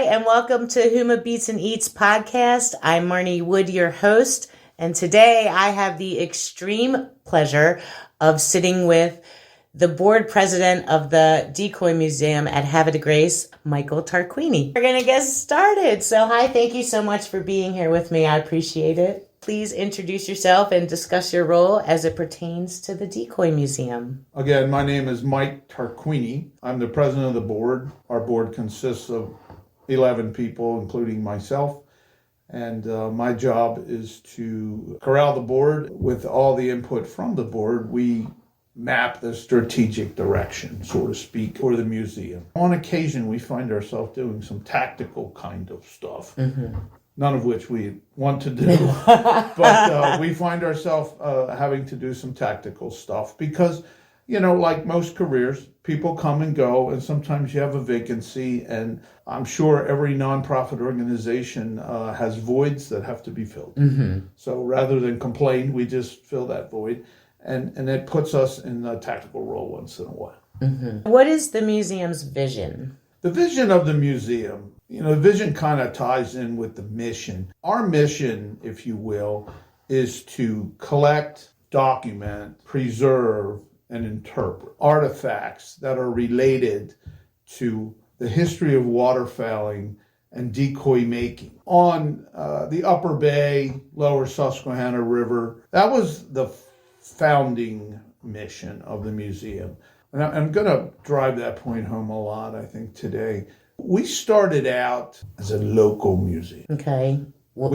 Hi, and welcome to HUMA Beats and Eats podcast. I'm Marnie Wood, your host, and today I have the extreme pleasure of sitting with the board president of the Decoy Museum at Havre de Grace, Michael Tarquini. We're going to get started. So hi, thank you so much for being here with me. I appreciate it. Please introduce yourself and discuss your role as it pertains to the Decoy Museum. Again, my name is Mike Tarquini. I'm the president of the board. Our board consists of 11 people, including myself. And my job is to corral the board. With all the input from the board, we map the strategic direction, so to speak, for the museum. On occasion, we find ourselves doing some tactical kind of stuff. None of which we want to do, but we find ourselves having to do some tactical stuff because, you know, like most careers, people come and go, and sometimes you have a vacancy, and I'm sure every nonprofit organization has voids that have to be filled. So rather than complain, we just fill that void, and it puts us in a tactical role once in a while. What is the museum's vision? The vision of the museum, you know, the vision kind of ties in with the mission. Our mission, if you will, is to collect, document, preserve, and interpret artifacts that are related to the history of waterfowling and decoy making on the Upper Bay, Lower Susquehanna River. That was the founding mission of the museum. And I'm going to drive that point home a lot, I think, today. We started out as a local museum. Okay.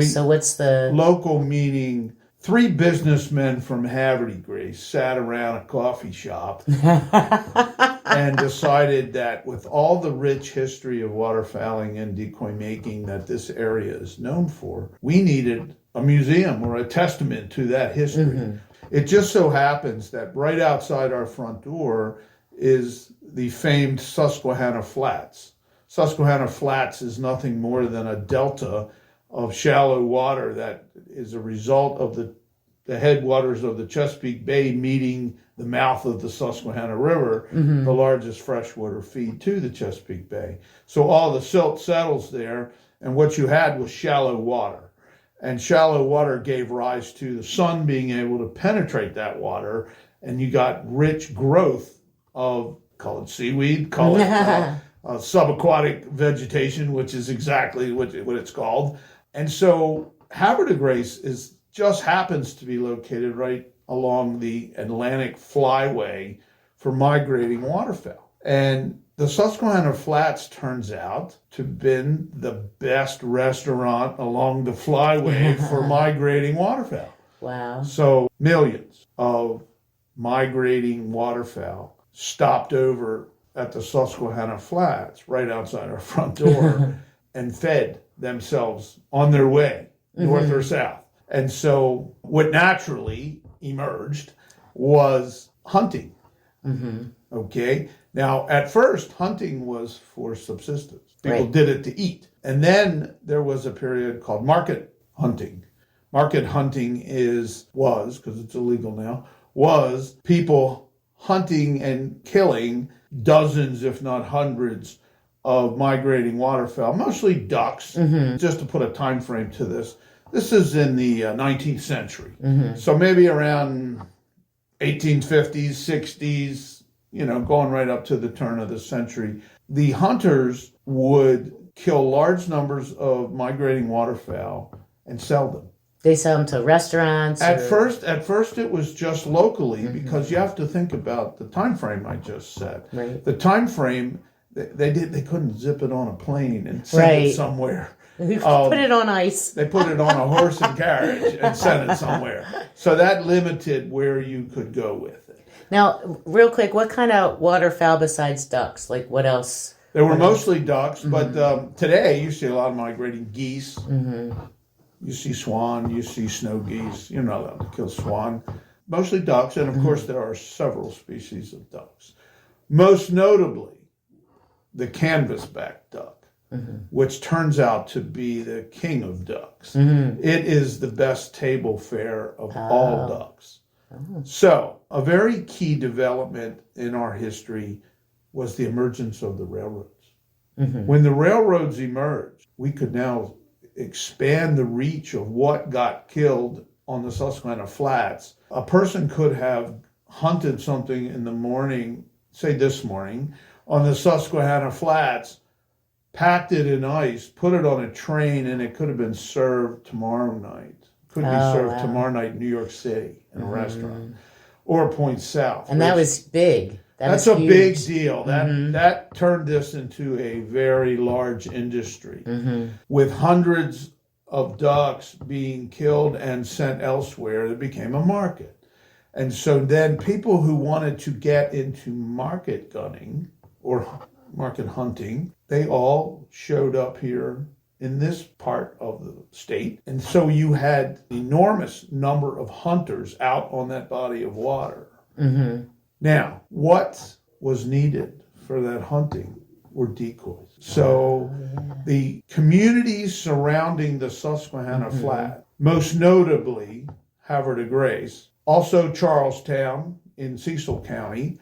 So what's the... Local meaning 3 businessmen from Havre de Grace sat around a coffee shop and decided that with all the rich history of waterfowling and decoy making that this area is known for, we needed a museum or a testament to that history. It just so happens that right outside our front door is the famed Susquehanna Flats. Susquehanna Flats is nothing more than a delta of shallow water that is a result of the headwaters of the Chesapeake Bay meeting the mouth of the Susquehanna River, the largest freshwater feed to the Chesapeake Bay. So all the silt settles there, and what you had was shallow water. And shallow water gave rise to the sun being able to penetrate that water, and you got rich growth of, call it seaweed, call it subaquatic vegetation, which is exactly what it's called. And so Havre de Grace just happens to be located right along the Atlantic flyway for migrating waterfowl. And the Susquehanna Flats turns out to have been the best restaurant along the flyway for migrating waterfowl. Wow. So millions of migrating waterfowl stopped over at the Susquehanna Flats right outside our front door and fed themselves on their way, north or south. And so what naturally emerged was hunting. Okay? Now, at first, hunting was for subsistence. People did it to eat. And then there was a period called market hunting. Market hunting was, because it's illegal now, was people hunting and killing dozens, if not hundreds, of migrating waterfowl, mostly ducks. Just to put a time frame to this, this is in the 19th century. So maybe around 1850s, 60s, you know, going right up to the turn of the century, the hunters would kill large numbers of migrating waterfowl and sell them. They sell them to restaurants? At first it was just locally, because you have to think about the time frame I just said. The time frame, they couldn't zip it on a plane and send it somewhere. They put it on ice. They put it on a horse and carriage and sent it somewhere. So that limited where you could go with it. Now, real quick, what kind of waterfowl besides ducks? Like, what else? There were mostly ducks, but today you see a lot of migrating geese. You see swan, you see snow geese. You're not allowed to kill swan. Mostly ducks, and of course there are several species of ducks. Most notably, the canvasback duck, which turns out to be the king of ducks. It is the best table fare of all ducks. So, a very key development in our history was the emergence of the railroads. When the railroads emerged, we could now expand the reach of what got killed on the Susquehanna Flats. A person could have hunted something in the morning, say this morning, on the Susquehanna Flats, packed it in ice, put it on a train, and it could have been served tomorrow night. Could be served tomorrow night in New York City in a restaurant or Point South. And that was big. That's a big deal. That turned this into a very large industry with hundreds of ducks being killed and sent elsewhere. It became a market. And so then people who wanted to get into market gunning or market hunting, they all showed up here in this part of the state. And so you had an enormous number of hunters out on that body of water. Now, what was needed for that hunting were decoys. So the communities surrounding the Susquehanna Flat, most notably Havre de Grace, also Charlestown in Cecil County,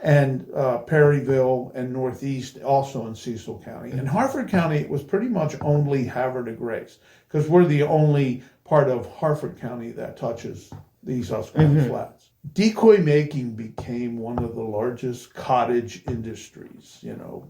and Perryville and Northeast also in Cecil County. In Harford County, it was pretty much only Havre de Grace, because we're the only part of Harford County that touches the Susquehanna Flats. Decoy making became one of the largest cottage industries,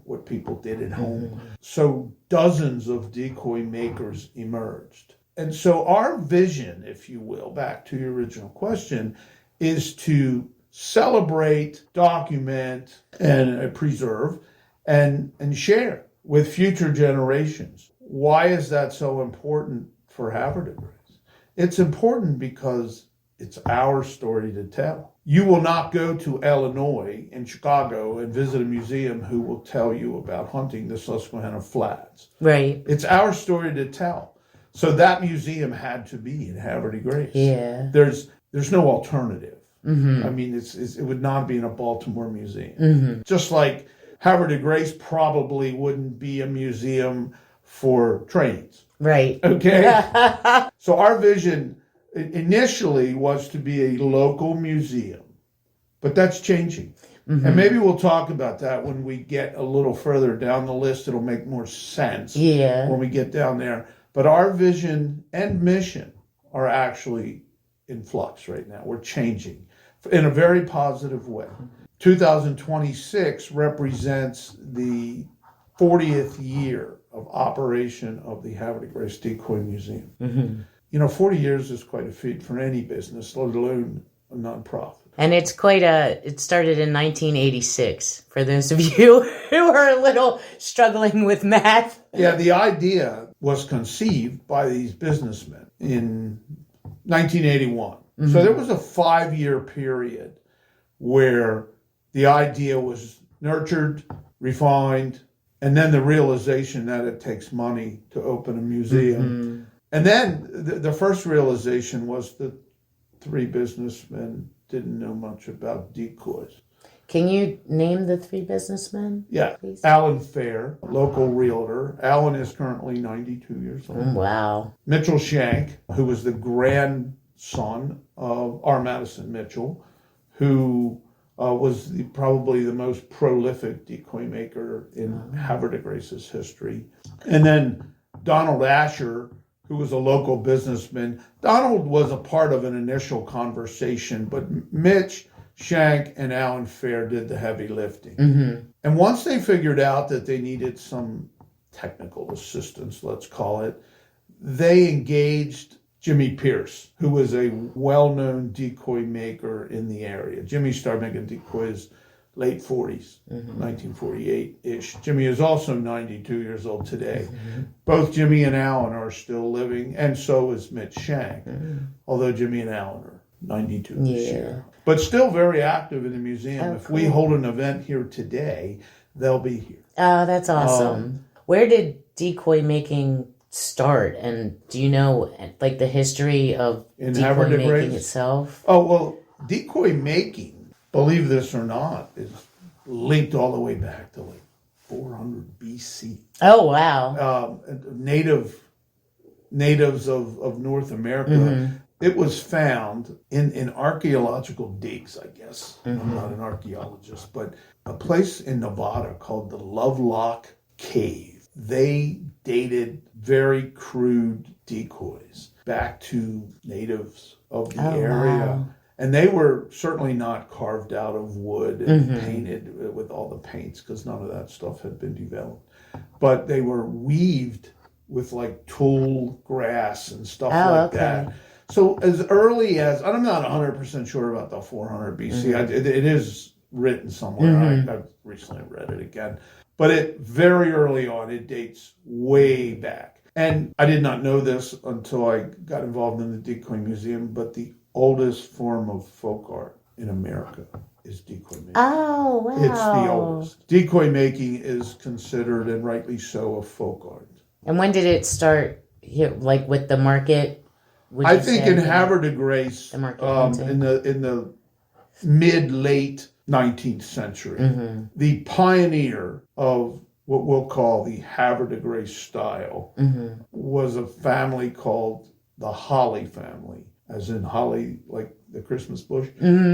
what people did at home. So dozens of decoy makers emerged. And so our vision, if you will, back to your original question, is to celebrate, document, and preserve and share with future generations. Why is that so important for Havre de Grace? It's important because it's our story to tell. You will not go to Illinois and Chicago and visit a museum who will tell you about hunting the Susquehanna Flats. Right. It's our story to tell. So that museum had to be in Havre de Grace. Yeah. There's no alternative. I mean, it would not be in a Baltimore museum. Just like Havre de Grace probably wouldn't be a museum for trains. Right. Okay? So our vision initially was to be a local museum, but that's changing. And maybe we'll talk about that when we get a little further down the list. It'll make more sense when we get down there. But our vision and mission are actually in flux right now. We're changing in a very positive way. 2026 represents the 40th year of operation of the Havre de Grace Decoy Museum. 40 years is quite a feat for any business, let alone a nonprofit. And it started in 1986, for those of you who are a little struggling with math. Yeah, the idea was conceived by these businessmen in 1981. So there was a 5-year period where the idea was nurtured, refined, and then the realization that it takes money to open a museum. And then the first realization was that 3 businessmen didn't know much about decoys. Can you name the 3 businessmen? Yeah. Please? Alan Fair, local realtor. Alan is currently 92 years old. Wow. Mitchell Shank, who was the grandson of R. Madison Mitchell, who was probably the most prolific decoy maker in Havre de Grace's history. And then Donald Asher, who was a local businessman. Donald was a part of an initial conversation, but Mitch Shank and Alan Fair did the heavy lifting. And once they figured out that they needed some technical assistance, let's call it, they engaged Jimmy Pierce, who was a well-known decoy maker in the area. Jimmy started making decoys late 40s, 1948-ish. Jimmy is also 92 years old today. Both Jimmy and Alan are still living, and so is Mitch Shank, although Jimmy and Alan are 92 this year. But still very active in the museum. If we hold an event here today, they'll be here. Oh, that's awesome. Where did decoy making start? And do you know, like, the history of decoy making itself? Oh, well, decoy making, believe this or not, is linked all the way back to like 400 BC. Oh, wow. Natives of North America. It was found in archaeological digs, I guess. I'm not an archaeologist, but a place in Nevada called the Lovelock cave. They dated very crude decoys back to natives of the area. Wow. And they were certainly not carved out of wood and painted with all the paints, because none of that stuff had been developed. But they were weaved with like tule grass and stuff like that. So as early as, I'm not 100% sure about the 400 BC. It is written somewhere. I've recently read it again. But it very early on, it dates way back. And I did not know this until I got involved in the Decoy Museum, but the oldest form of folk art in America is decoy making. Oh, wow. It's the oldest. Decoy making is considered, and rightly so, a folk art. And when did it start here, like with the market? I think in Havre de Grace, in the mid-late 19th century, the pioneer of what we'll call the Havre de Grace style was a family called the Holly family, as in holly, like the Christmas bush.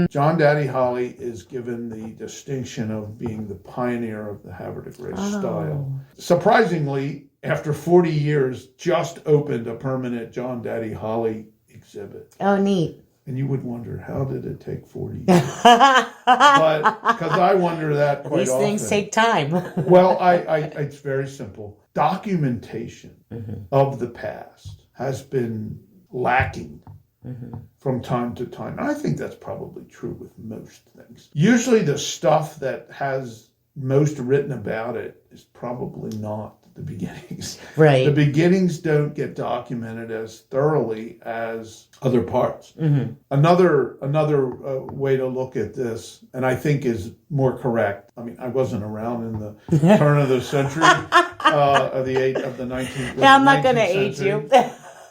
John Daddy Holly is given the distinction of being the pioneer of the Havre de Grace style. Surprisingly, after 40 years, just opened a permanent John Daddy Holly exhibit. Oh, neat. And you would wonder, how did it take 40 years? But because I wonder that quite often. These things take time. Well, it's very simple. Documentation of the past has been lacking from time to time. And I think that's probably true with most things. Usually the stuff that has most written about it is probably not the beginnings. Right. The beginnings don't get documented as thoroughly as other parts. Another way to look at this, and I think is more correct. I mean, I wasn't around in the turn of the century of the 19th. Yeah, I'm not going to age you.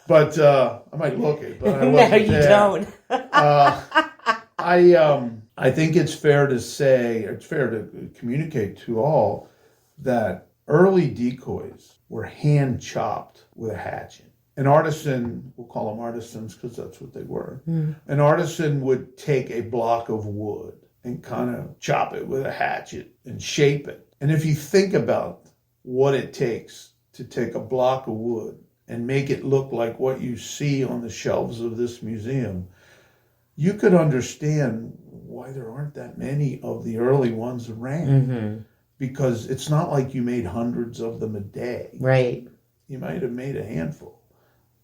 But I might look it, but I wasn't No, you there. don't. I think it's fair to say, it's fair to communicate to all that early decoys were hand chopped with a hatchet. An artisan, we'll call them artisans because that's what they were. An artisan would take a block of wood and kind of chop it with a hatchet and shape it. And if you think about what it takes to take a block of wood and make it look like what you see on the shelves of this museum, you could understand why there aren't that many of the early ones around. Because it's not like you made hundreds of them a day. Right. You might have made a handful,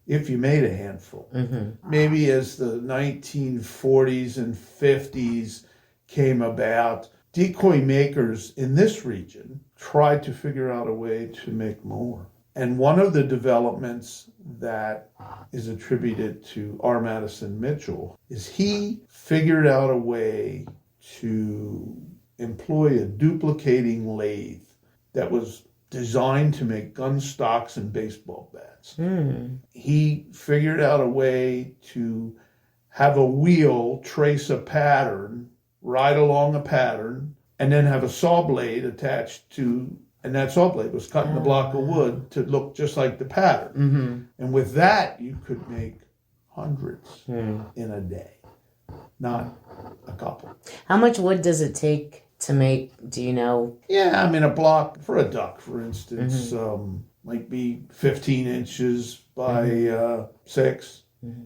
if you made a handful. Maybe as the 1940s and 50s came about, decoy makers in this region tried to figure out a way to make more. And one of the developments that is attributed to R. Madison Mitchell is he figured out a way to employ a duplicating lathe that was designed to make gun stocks and baseball bats. He figured out a way to have a wheel trace a pattern, ride along a pattern, and then have a saw blade attached to, and that saw blade was cutting the block of wood to look just like the pattern. And with that, you could make hundreds in a day, not a couple. How much wood does it take to make, do you know? Yeah, I mean, a block for a duck, for instance, might be 15 inches by 6,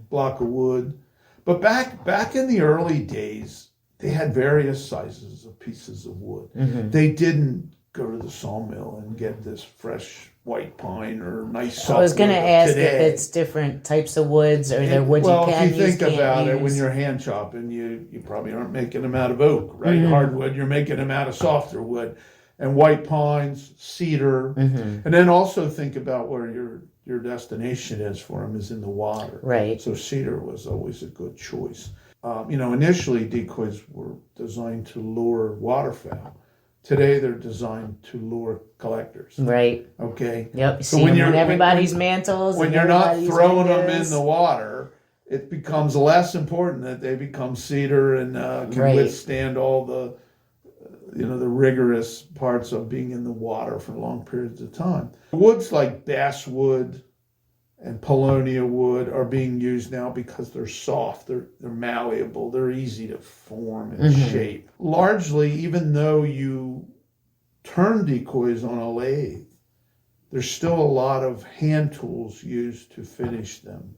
block of wood. But back in the early days, they had various sizes of pieces of wood. They didn't go to the sawmill and get this fresh white pine or nice softwood. I was going to ask today. if it's different types of woods or they're wood you can use. Well, if you think about it, use. when you're hand chopping, you probably aren't making them out of oak, right? Hardwood, you're making them out of softer wood. And white pines, cedar. And then also think about where your destination is for them is in the water. Right. So cedar was always a good choice. Initially decoys were designed to lure waterfowl. Today they're designed to lure collectors. Right. Okay. Yep. So when you're on everybody's mantles. When you're not throwing them in the water, it becomes less important that they become cedar and can withstand all the rigorous parts of being in the water for long periods of time. Woods like basswood and paulownia wood are being used now because they're soft, they're malleable, they're easy to form and shape. Largely, even though you turn decoys on a lathe, there's still a lot of hand tools used to finish them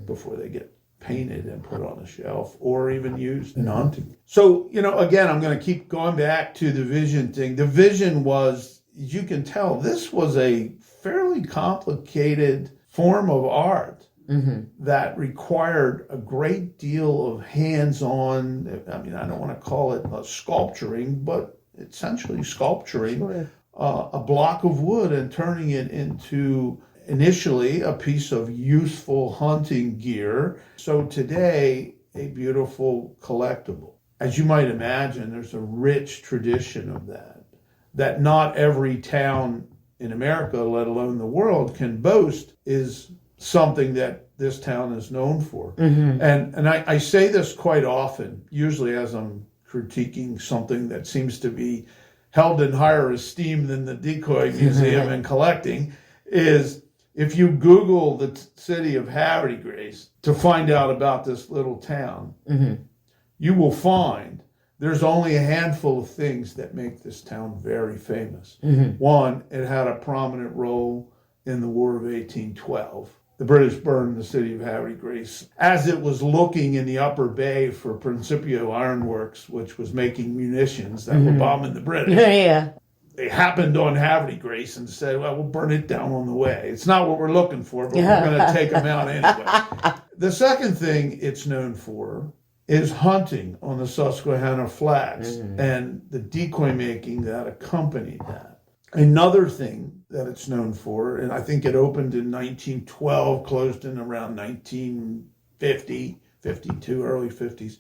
before they get painted and put on a shelf or even used in hunting. So, again, I'm going to keep going back to the vision thing. The vision was, as you can tell, this was a fairly complicated form of art that required a great deal of hands-on, I don't want to call it sculpturing, but essentially sculpturing. Sure. A block of wood and turning it into initially a piece of useful hunting gear. So today, a beautiful collectible. As you might imagine, there's a rich tradition of that not every town in America, let alone the world, can boast, is something that this town is known for. And I say this quite often, usually as I'm critiquing something that seems to be held in higher esteem than the Decoy Museum and collecting, is if you Google the city of Havre de Grace to find out about this little town, you will find there's only a handful of things that make this town very famous. One, it had a prominent role in the War of 1812. The British burned the city of Havre de Grace as it was looking in the upper bay for Principio Ironworks, which was making munitions that were bombing the British. They happened on Havre de Grace and said, well, we'll burn it down on the way. It's not what we're looking for, but we're going to take them out anyway. The second thing it's known for is hunting on the Susquehanna Flats and the decoy making that accompanied that. Another thing that it's known for, and I think it opened in 1912, closed in around 1950, 52, early 50s.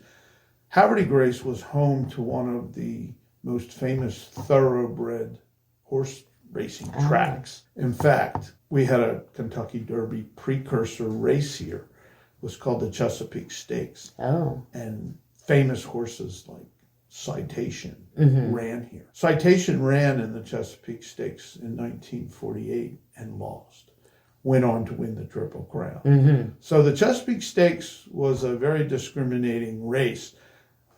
Havre de Grace was home to one of the most famous thoroughbred horse racing tracks. In fact, we had a Kentucky Derby precursor race here. It was called the Chesapeake Stakes. And famous horses like Citation ran here. Citation ran in the Chesapeake Stakes in 1948 and lost. Went on to win the Triple Crown. So the Chesapeake Stakes was a very discriminating race.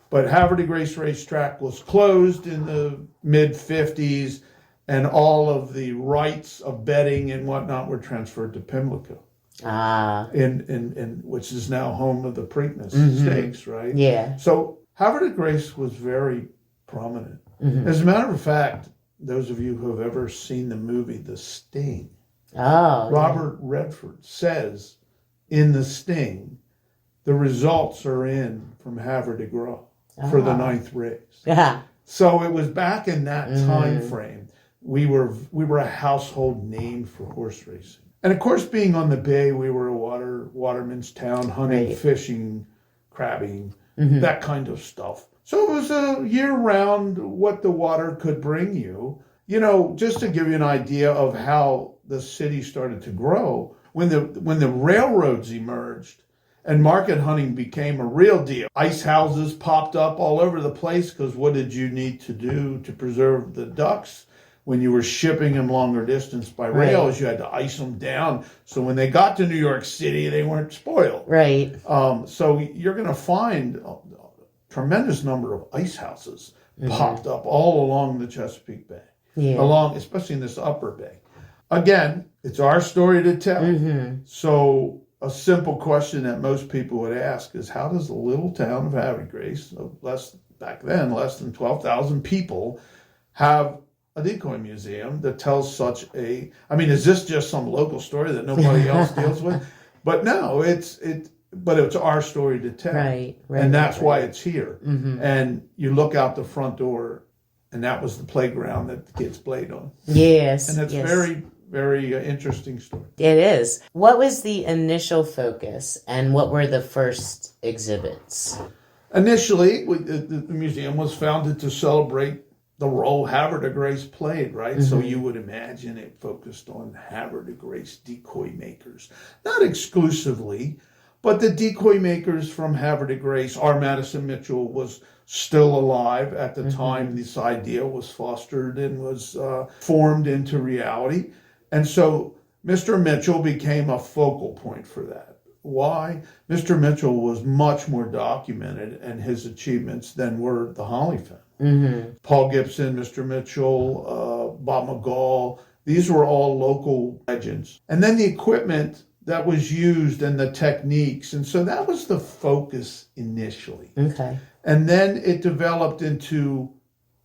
But Havre de Grace Racetrack was closed in the mid-50s, and all of the rights of betting and whatnot were transferred to Pimlico. In which is now home of the Preakness Stakes, right? Yeah. So Havre de Grace was very prominent. As a matter of fact, those of you who have ever seen the movie The Sting, Robert Redford says in The Sting, the results are in from Havre de Grace for the 9th race. So it was back in that time frame. We were a household name for horse racing. And of course, being on the bay, we were a waterman's town, hunting, fishing, crabbing, that kind of stuff. So it was a year-round what the water could bring you. Just to give you an idea of how the city started to grow, when the railroads emerged and market hunting became a real deal, ice houses popped up all over the place, because what did you need to do to preserve the ducks? When you were shipping them longer distance by rail, is you had to ice them down. So when they got to New York City, they weren't spoiled. So you're going to find a tremendous number of ice houses popped up all along the Chesapeake Bay, especially in this upper bay. Again, it's our story to tell. So a simple question that most people would ask is, how does the little town of Havre de Grace, back then less than 12,000 people, have a decoy museum that tells such a, is this just some local story that nobody else deals with? But no, it's our story to tell. And that's why it's here. And you look out the front door, and that was the playground that the kids played on. And it's very, very interesting story. It is. What was the initial focus, and what were the first exhibits? Initially, the museum was founded to celebrate the role Havre de Grace played, right? So you would imagine it focused on Havre de Grace decoy makers. Not exclusively, but the decoy makers from Havre de Grace. R. Madison Mitchell was still alive at the time this idea was fostered and was formed into reality. And so Mr. Mitchell became a focal point for that. Why? Mr. Mitchell was much more documented in his achievements than were the Holly family. Paul Gibson, Mr. Mitchell, Bob McGall, These were all local legends. And then the equipment that was used and the techniques. And so that was the focus initially. Okay. And then it developed into,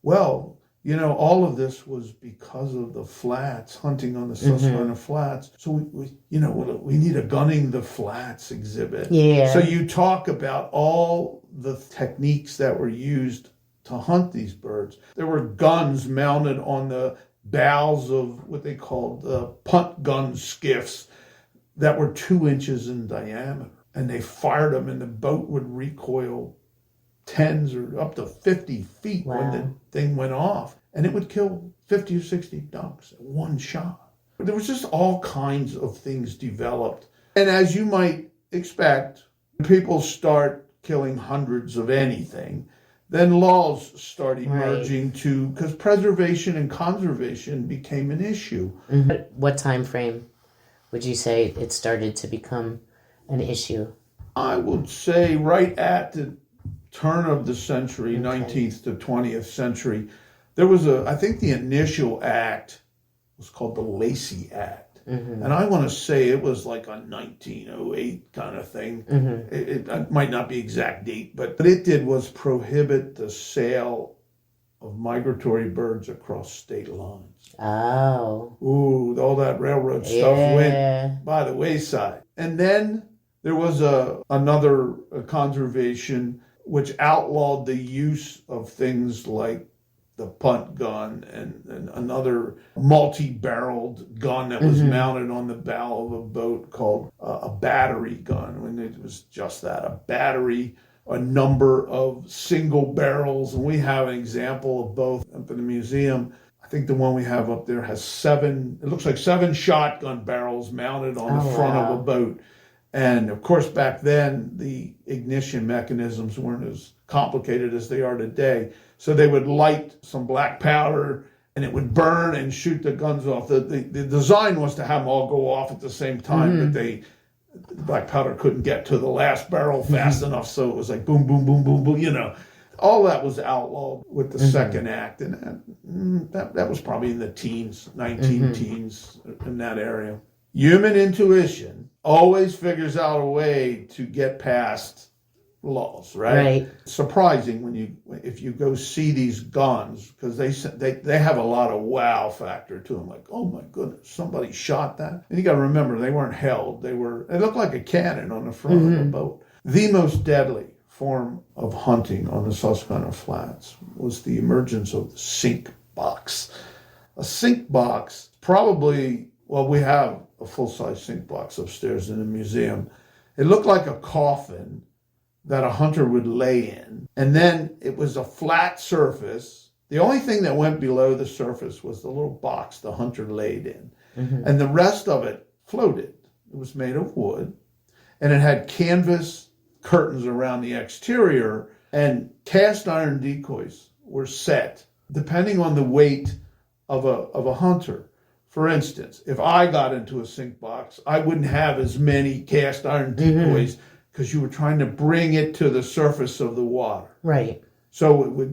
well, all of this was because of the flats, hunting on the Susquehanna Flats. So we need a gunning the flats exhibit. Yeah. So you talk about all the techniques that were used to hunt these birds. There were guns mounted on the bows of what they called punt gun skiffs that were 2 inches in diameter. And they fired them and the boat would recoil 10s or up to 50 feet when the thing went off. And it would kill 50 or 60 ducks at one shot. There was just all kinds of things developed. And as you might expect, people start killing hundreds of anything. Then laws start emerging too, because preservation and conservation became an issue. What time frame would you say it started to become an issue? I would say right at the turn of the century, 19th to 20th century, there was I think the initial act was called the Lacey Act. And I want to say it was like a 1908 kind of thing. It might not be exact date, but what it did was prohibit the sale of migratory birds across state lines. Oh. Ooh, all that railroad stuff went by the wayside. And then there was another conservation which outlawed the use of things like the punt gun and another multi-barreled gun that was mounted on the bow of a boat called a battery gun. When it was just that, a battery, a number of single barrels. And we have an example of both up in the museum. I think the one we have up there has 7 shotgun barrels mounted on the front of a boat. And of course, back then, the ignition mechanisms weren't as complicated as they are today. So they would light some black powder and it would burn and shoot the guns off. The design was to have them all go off at the same time, but the black powder couldn't get to the last barrel fast enough. So it was like boom, boom, boom, boom, boom, All that was outlawed with the second act. And that was probably in the teens, 19 teens, in that area. Human intuition always figures out a way to get past laws, right? Surprising if you go see these guns, because they have a lot of wow factor to them. Like, oh my goodness, somebody shot that. And you got to remember, they weren't held. They looked like a cannon on the front of the boat. The most deadly form of hunting on the Susquehanna Flats was the emergence of the sink box. A sink box, probably, we have a full-size sink box upstairs in the museum. It looked like a coffin that a hunter would lay in. And then it was a flat surface. The only thing that went below the surface was the little box the hunter laid in. And the rest of it floated. It was made of wood. And it had canvas curtains around the exterior. And cast iron decoys were set depending on the weight of a hunter. For instance, if I got into a sink box, I wouldn't have as many cast iron decoys because you were trying to bring it to the surface of the water. Right. So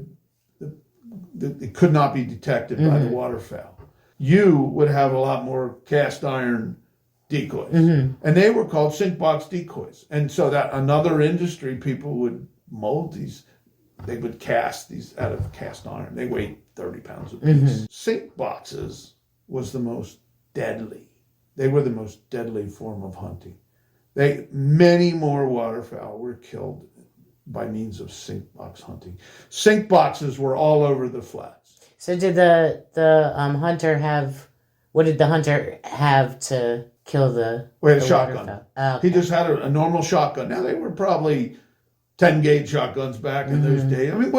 it could not be detected by the waterfowl. You would have a lot more cast iron decoys. And they were called sink box decoys. And so that another industry, people would mold these. They would cast these out of cast iron. They weighed 30 pounds a piece. Sink boxes was the most deadly. They were the most deadly form of hunting. Many more waterfowl were killed by means of sink box hunting. Sink boxes were all over the flats. So did the hunter have? What did the hunter have to kill the? We had a shotgun. Oh, okay. He just had a normal shotgun. Now they were probably 10 gauge shotguns back in those days. I mean,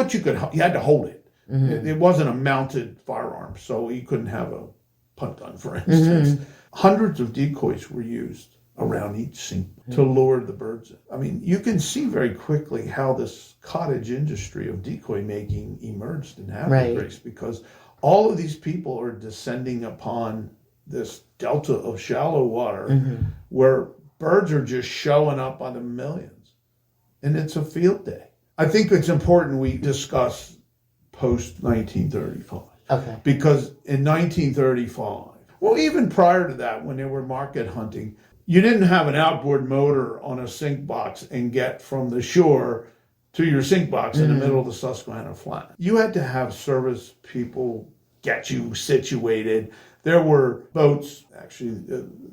you had to hold it. It wasn't a mounted firearm, so you couldn't have a punt gun, for instance. Hundreds of decoys were used around each sink to lure the birds in. I mean, you can see very quickly how this cottage industry of decoy making emerged in Havre de Grace, because all of these people are descending upon this delta of shallow water where birds are just showing up by the millions. And it's a field day. I think it's important we discuss post-1935. Okay. Because in 1935, Well, even prior to that, when they were market hunting, you didn't have an outboard motor on a sink box and get from the shore to your sink box in the middle of the Susquehanna Flat. You had to have service people get you situated. There were boats, actually,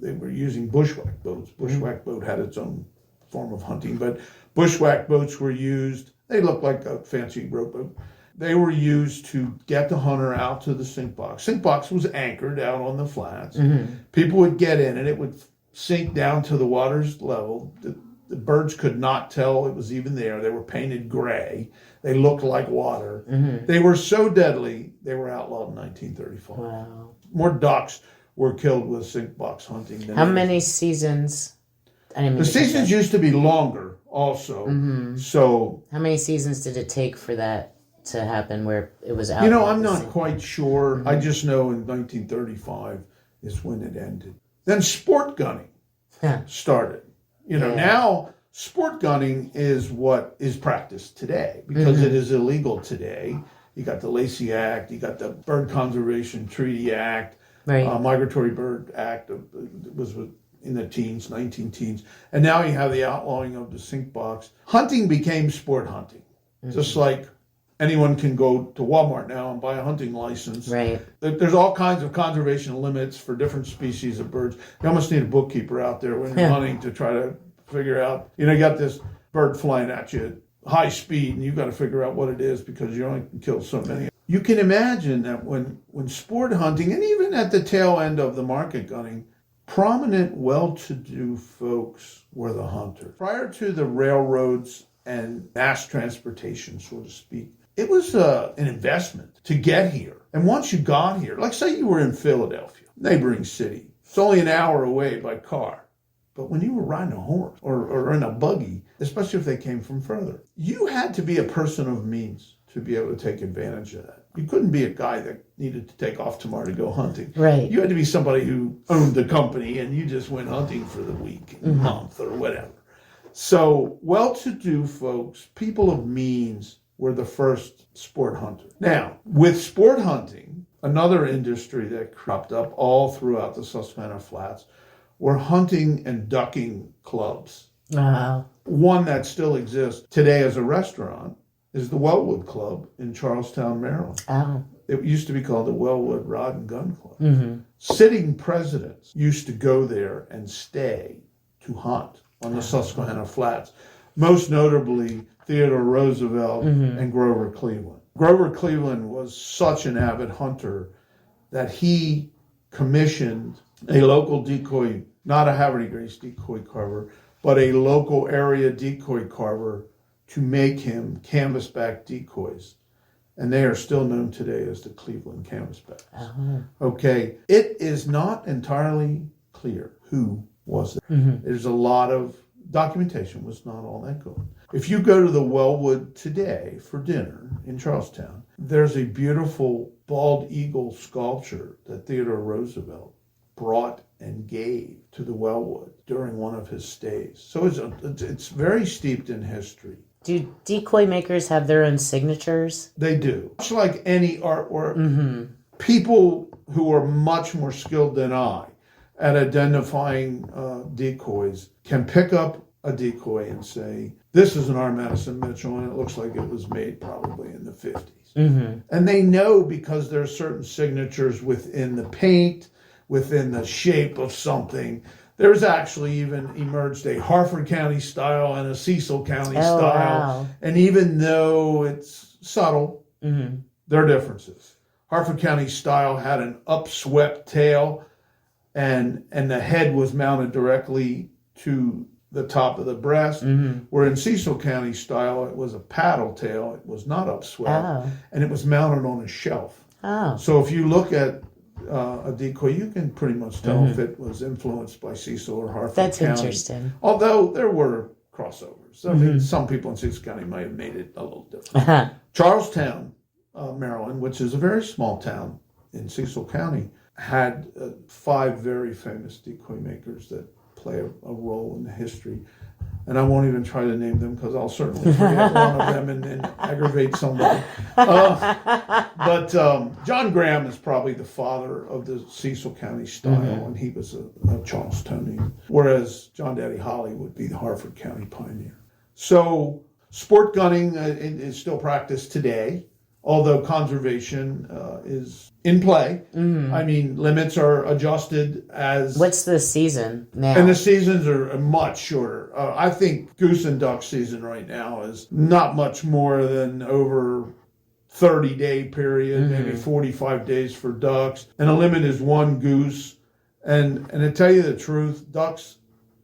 they were using bushwhack boats. Bushwhack boat had its own form of hunting, but bushwhack boats were used. They looked like a fancy rowboat. They were used to get the hunter out to the sink box. Sink box was anchored out on the flats. People would get in and it would sink down to the water's level. The birds could not tell it was even there. They were painted gray. They looked like water. They were so deadly, they were outlawed in 1935. Wow. More ducks were killed with sink box hunting than How many seasons? The seasons used to be longer also. So how many seasons did it take for that to happen where it was out? I'm not quite sure. I just know in 1935 is when it ended. Then sport gunning started. Now sport gunning is what is practiced today because it is illegal today. You got the Lacey Act, you got the Bird Conservation Treaty Act, Migratory Bird Act was in the teens, 19 teens, and now you have the outlawing of the sink box. Hunting became sport hunting, just like anyone can go to Walmart now and buy a hunting license. Right. There's all kinds of conservation limits for different species of birds. You almost need a bookkeeper out there when you're hunting to try to figure out, you got this bird flying at you at high speed and you've got to figure out what it is because you only can kill so many. You can imagine that when sport hunting, and even at the tail end of the market gunning, prominent, well-to-do folks were the hunters. Prior to the railroads and mass transportation, so to speak, it was an investment to get here. And once you got here, like say you were in Philadelphia, neighboring city, it's only an hour away by car. But when you were riding a horse or in a buggy, especially if they came from further, you had to be a person of means to be able to take advantage of that. You couldn't be a guy that needed to take off tomorrow to go hunting. Right. You had to be somebody who owned the company and you just went hunting for the week, month, or whatever. So well-to-do folks, people of means, were the first sport hunters. Now, with sport hunting, another industry that cropped up all throughout the Susquehanna Flats were hunting and ducking clubs. Wow. One that still exists today as a restaurant is the Wellwood Club in Charlestown, Maryland. Oh. It used to be called the Wellwood Rod and Gun Club. Sitting presidents used to go there and stay to hunt on the Susquehanna Flats. Most notably, Theodore Roosevelt and Grover Cleveland. Grover Cleveland was such an avid hunter that he commissioned a local decoy, not a Haverty Grace decoy carver, but a local area decoy carver to make him canvasback decoys. And they are still known today as the Cleveland canvasbacks. Okay, it is not entirely clear who was there. There's a lot of documentation was not all that good. If you go to the Wellwood today for dinner in Charlestown, there's a beautiful bald eagle sculpture that Theodore Roosevelt brought and gave to the Wellwood during one of his stays. So it's very steeped in history. Do decoy makers have their own signatures? They do. Much like any artwork, people who are much more skilled than I at identifying decoys can pick up a decoy and say, this is an R. Madison Mitchell, and it looks like it was made probably in the 50s. And they know because there are certain signatures within the paint, within the shape of something. There's actually even emerged a Harford County style and a Cecil County style. Wow. And even though it's subtle, there are differences. Harford County style had an upswept tail, and the head was mounted directly to the top of the breast, where in Cecil County style, it was a paddle tail. It was not upswept, and it was mounted on a shelf. So if you look at a decoy, you can pretty much tell if it was influenced by Cecil or Harford County. That's interesting. Although there were crossovers. I mean, some people in Cecil County might have made it a little different. Charlestown, Maryland, which is a very small town in Cecil County, had 5 very famous decoy makers that play a role in the history. and I won't even try to name them because I'll certainly forget one of them and aggravate somebody. But John Graham is probably the father of the Cecil County style, and he was a Charlestonian, whereas John Daddy Holly would be the Harford County pioneer. So sport gunning is still practiced today, although conservation is in play. I mean, limits are adjusted as... What's the season now? And the seasons are much shorter. I think goose and duck season right now is not much more than over 30-day period, maybe 45 days for ducks. And the limit is one goose. And to tell you the truth, ducks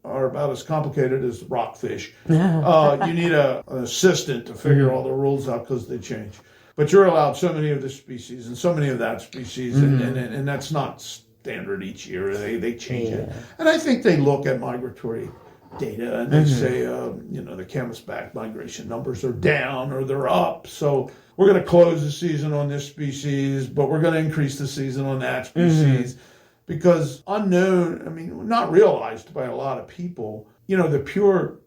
are about as complicated as rockfish. You need an assistant to figure all the rules out because they change. But you're allowed so many of this species and so many of that species, and that's not standard each year. They change it. And I think they look at migratory data and they say, the canvasback migration numbers are down or they're up. So we're going to close the season on this species, but we're going to increase the season on that species. Because unknown, not realized by a lot of people, the pure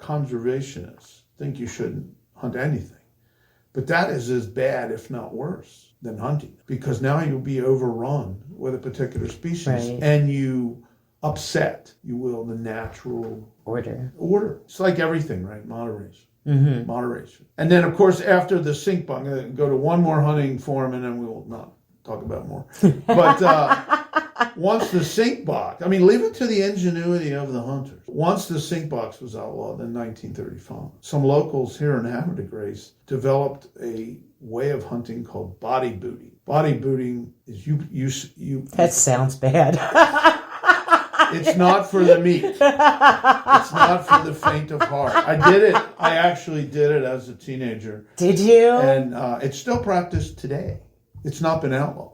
conservationists think you shouldn't hunt anything. But that is as bad, if not worse, than hunting. Because now you'll be overrun with a particular species and you upset, you will, the natural order. It's like everything, right? Moderation. And then, of course, after the sink buck, I'm going to go to one more hunting form and then we will not talk about more. But once the sink box, leave it to the ingenuity of the hunters. Once the sink box was outlawed in 1935, some locals here in Haverty Grace developed a way of hunting called body booting. Body booting is you. That sounds bad. It's not for the meek. It's not for the faint of heart. I did it. I actually did it as a teenager. Did you? And it's still practiced today. It's not been outlawed.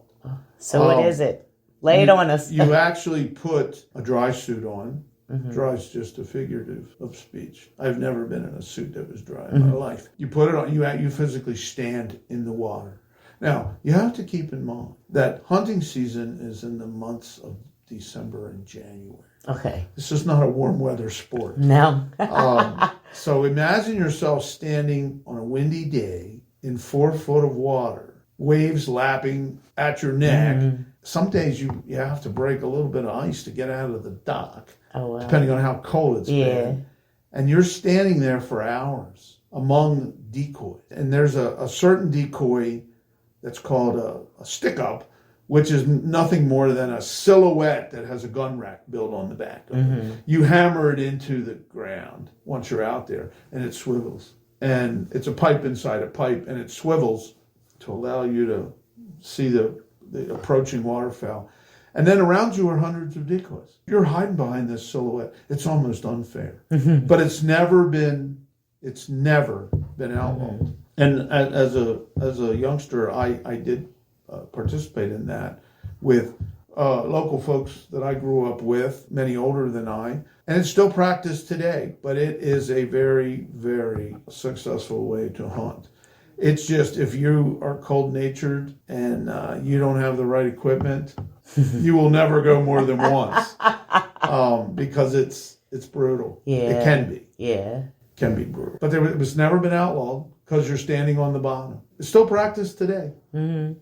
So what is it? Lay it on us. You actually put a dry suit on. Dry is just a figurative of speech. I've never been in a suit that was dry in my life. You put it on, you physically stand in the water. Now, you have to keep in mind that hunting season is in the months of December and January. Okay. This is not a warm weather sport. No. So imagine yourself standing on a windy day in 4 foot of water, waves lapping at your neck. Some days you have to break a little bit of ice to get out of the dock, depending on how cold it's been. And you're standing there for hours among decoys. And there's a certain decoy that's called a stick-up, which is nothing more than a silhouette that has a gun rack built on the back of it. You hammer it into the ground once you're out there, and it swivels. And it's a pipe inside a pipe, and it swivels to allow you to see the approaching waterfowl. And then around you are hundreds of decoys. You're hiding behind this silhouette. It's almost unfair. But it's never been outlawed. And as a youngster, I did participate in that with local folks that I grew up with, many older than I. And it's still practiced today, but it is a very, very successful way to hunt. It's just if you are cold-natured and you don't have the right equipment, you will never go more than once because it's brutal. It can be. It can be brutal. But it was never been outlawed because you're standing on the bottom. It's still practiced today. And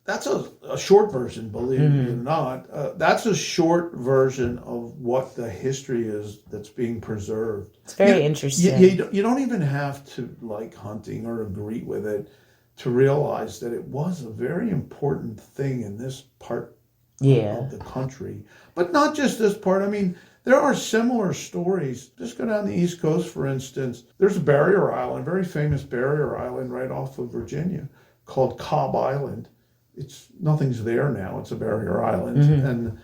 that's a short version, believe it or not. That's a short version of what the history is that's being preserved. It's very interesting. You don't even have to like hunting or agree with it to realize that it was a very important thing in this part of the country. But not just this part. There are similar stories. Just go down the East Coast, for instance. There's a barrier island, very famous barrier island right off of Virginia called Cobb Island. Nothing's there now. It's a barrier island. And,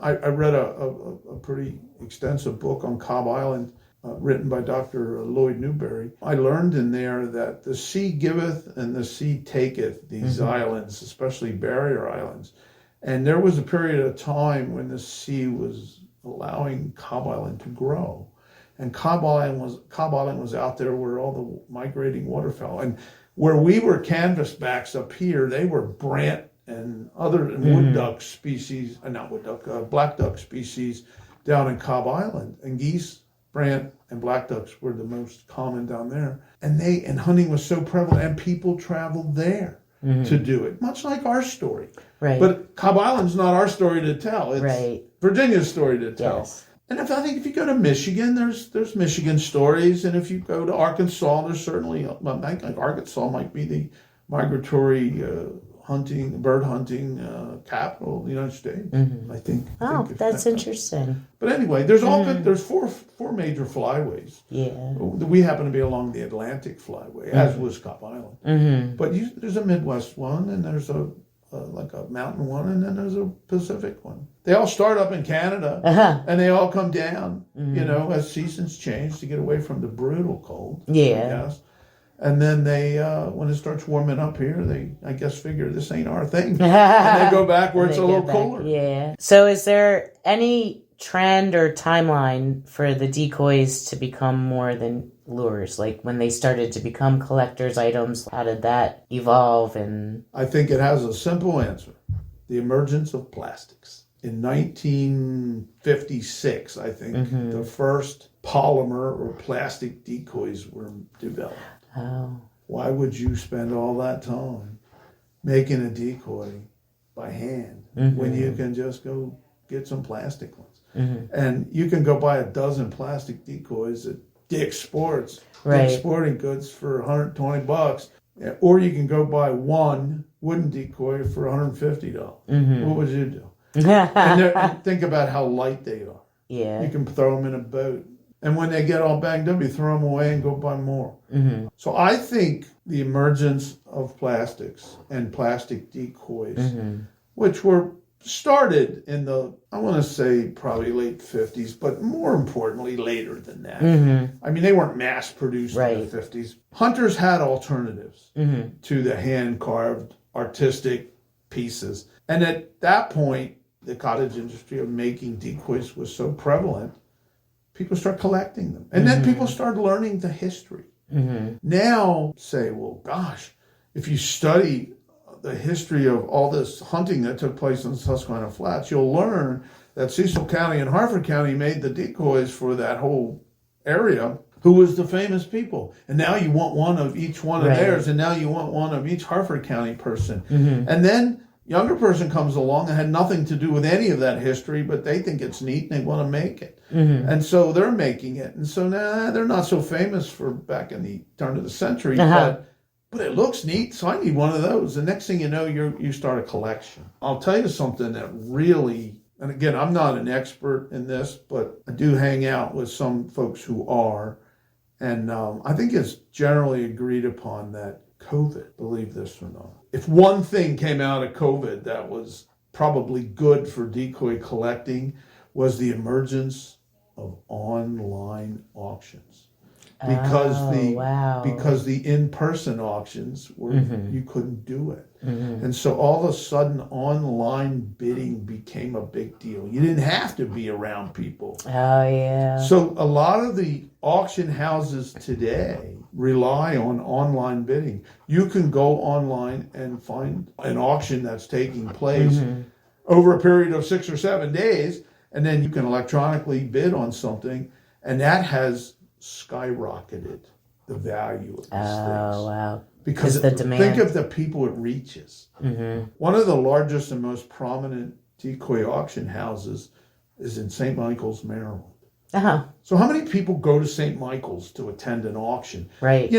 I read a pretty extensive book on Cobb Island written by Dr. Lloyd Newberry. I learned in there that the sea giveth and the sea taketh these islands, especially barrier islands. And there was a period of time when the sea was allowing Cobb Island to grow. And Cobb Island was out there where all the migrating waterfowl. And where we were canvasbacks up here, they were brant and other wood duck species, black duck species down in Cobb Island, and geese, brant, and black ducks were the most common down there. And hunting was so prevalent, and people traveled there to do it, much like our story. Right. But Cobb Island's not our story to tell. It's Virginia's story to tell. Yes. And I think if you go to Michigan, there's Michigan stories, and if you go to Arkansas, there's certainly, I think Arkansas might be the migratory bird hunting capital of the United States. I think. Oh, that's interesting. But anyway, there's all good. There's four major flyways. Yeah. We happen to be along the Atlantic flyway, as was Cobb Island. But there's a Midwest one, and there's a mountain one, and then there's a Pacific one. They all start up in Canada, and they all come down, as seasons change to get away from the brutal cold. Yeah. And then they, when it starts warming up here, they, I guess, figure this ain't our thing. And they go back where it's a little cooler. Yeah. So is there any trend or timeline for the decoys to become more than lures? Like when they started to become collector's items, how did that evolve? And I think it has a simple answer. The emergence of plastics. In 1956, I think, the first polymer or plastic decoys were developed. Oh. Why would you spend all that time making a decoy by hand when you can just go get some plastic ones? And you can go buy a dozen plastic decoys at Dick's Sporting Goods for $120, or you can go buy one wooden decoy for $150. What would you do? And think about how light they are. Yeah. You can throw them in a boat. And when they get all banged up, you throw them away and go buy more. So I think the emergence of plastics and plastic decoys, which were started in the, I want to say probably late 50s, but more importantly later than that. I mean, they weren't mass produced in the 50s. Hunters had alternatives to the hand-carved artistic pieces. And at that point, the cottage industry of making decoys was so prevalent, people start collecting them. And then people start learning the history. Now say, well, gosh, if you study the history of all this hunting that took place in the Susquehanna Flats, you'll learn that Cecil County and Harford County made the decoys for that whole area. Who was the famous people? And now you want one of each one of theirs, and now you want one of each Harford County person. And then younger person comes along and had nothing to do with any of that history, but they think it's neat and they want to make it. And so they're making it. And so now they're not so famous for back in the turn of the century, but it looks neat, so I need one of those. The next thing you know, you start a collection. I'll tell you something that really, and again, I'm not an expert in this, but I do hang out with some folks who are. And I think it's generally agreed upon that COVID, believe this or not, if one thing came out of COVID that was probably good for decoy collecting, was the emergence of online auctions. Because the in-person auctions were you couldn't do it. And so all of a sudden online bidding became a big deal. You didn't have to be around people. Oh yeah. So a lot of the auction houses today rely on online bidding. You can go online and find an auction that's taking place over a period of 6 or 7 days, and then you can electronically bid on something, and that has skyrocketed the value of these things. Oh, wow. Because the demand. Think of the people it reaches. One of the largest and most prominent decoy auction houses is in St. Michael's, Maryland. So how many people go to St. Michael's to attend an auction? Right.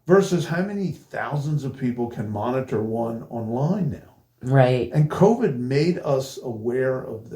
Versus how many thousands of people can monitor one online now? Right. And COVID made us aware of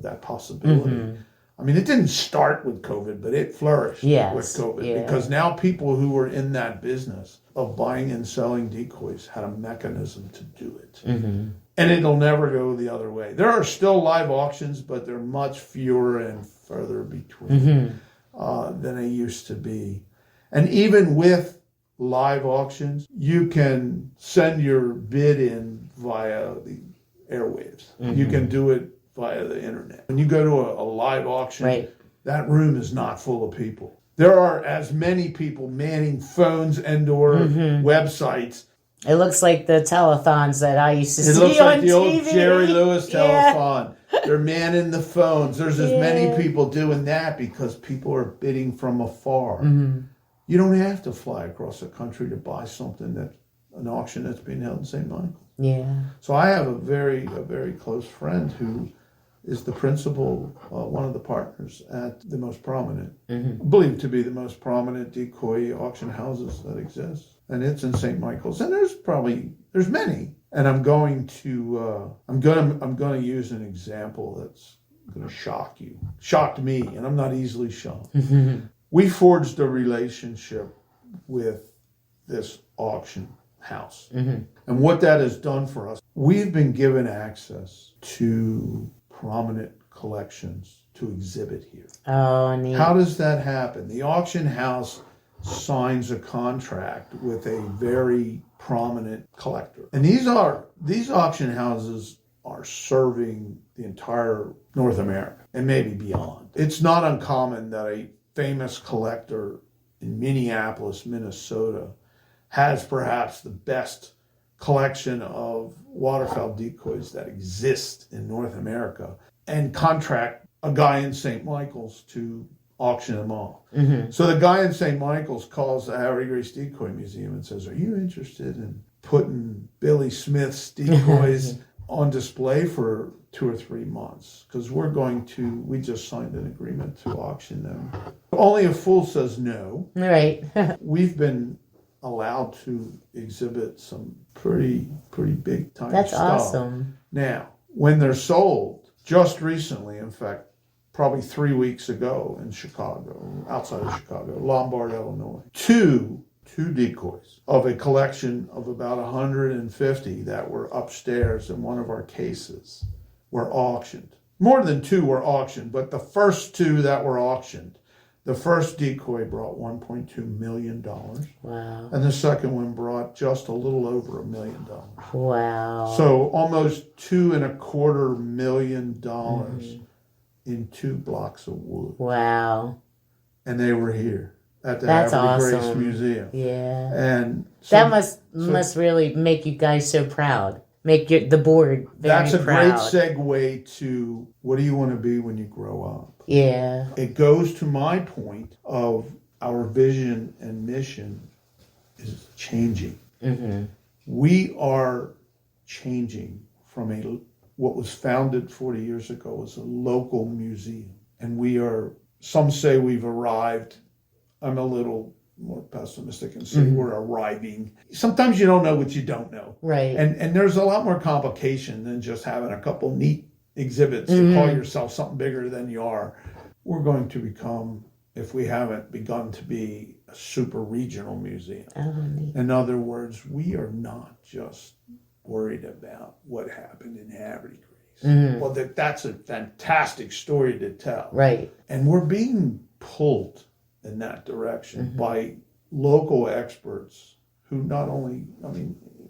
that possibility. I mean, it didn't start with COVID, but it flourished with COVID because now people who were in that business of buying and selling decoys had a mechanism to do it. And it'll never go the other way. There are still live auctions, but they're much fewer and further between than they used to be. And even with live auctions, you can send your bid in via the airwaves. You can do it via the internet. When you go to a live auction, that room is not full of people. There are as many people manning phones and or websites. It looks like the telethons that I used to see on TV. It looks like the old Jerry Lewis telethon. They're manning the phones. There's as many people doing that because people are bidding from afar. Mm-hmm. You don't have to fly across the country to buy something an auction that's being held in St. Michael. Yeah. So I have a very close friend who is the principal, one of the partners at the most prominent, believed to be the most prominent decoy auction houses that exist. And it's in St. Michael's. And there's many. And I'm going to use an example that's going to shock you. Shocked me, and I'm not easily shocked. We forged a relationship with this auction house. And what that has done for us, we've been given access to prominent collections to exhibit here. Oh, neat. How does that happen? The auction house signs a contract with a very prominent collector. And these auction houses are serving the entire North America and maybe beyond. It's not uncommon that a famous collector in Minneapolis, Minnesota, has perhaps the best collection of waterfowl decoys that exist in North America and contract a guy in St. Michael's to auction them off. So the guy in St. Michael's calls the Harry Grace Decoy Museum and says, are you interested in putting Billy Smith's decoys on display for 2 or 3 months? Because we just signed an agreement to auction them. Only a fool says no. Right. We've been allowed to exhibit some pretty big time That's stuff. awesome. Now, when they're sold, just recently, in fact, probably 3 weeks ago in Chicago, outside of Chicago, Lombard, Illinois, two decoys of a collection of about 150 that were upstairs in one of our cases were auctioned. More than 2 were auctioned, but the first 2 that were auctioned, the first decoy brought $1.2 million. Wow. And the second one brought just a little over $1 million. Wow. So almost $2.25 million in 2 blocks of wood. Wow. And they were here at the That's Harry Grace awesome. Museum. Yeah. And that must really make you guys so proud. Make the board very that's a proud. great segue to what do you want to be when you grow up? Yeah. It goes to my point of our vision and mission is changing. We are changing from what was founded 40 years ago as a local museum. And some say we've arrived. I'm a little more pessimistic and say we're arriving. Sometimes you don't know what you don't know. Right. And there's a lot more complication than just having a couple neat exhibits to call yourself something bigger than you are. We're going to become, if we haven't begun to be, a super regional museum. Oh, neat. In other words, we are not just worried about what happened in Harry Grace. Well, that's a fantastic story to tell. Right. And we're being pulled in that direction by local experts who not only,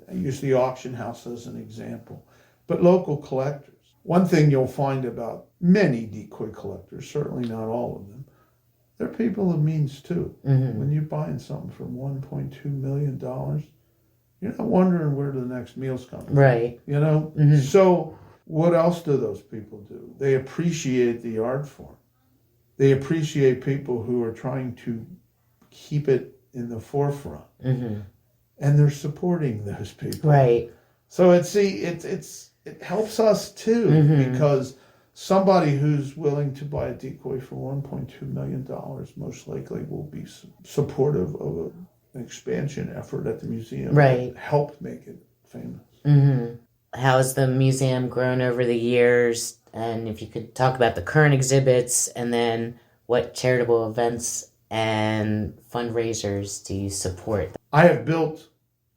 I use the auction house as an example, but local collectors. One thing you'll find about many decoy collectors, certainly not all of them, they're people of means too. When you're buying something for $1.2 million, you're not wondering where the next meal's coming. Right. You know? So what else do those people do? They appreciate the art form. They appreciate people who are trying to keep it in the forefront. And they're supporting those people. Right. So it helps us too, because somebody who's willing to buy a decoy for $1.2 million most likely will be supportive of an expansion effort at the museum. Right. That helped make it famous. How's the museum grown over the years? And if you could talk about the current exhibits, and then what charitable events and fundraisers do you support? I have built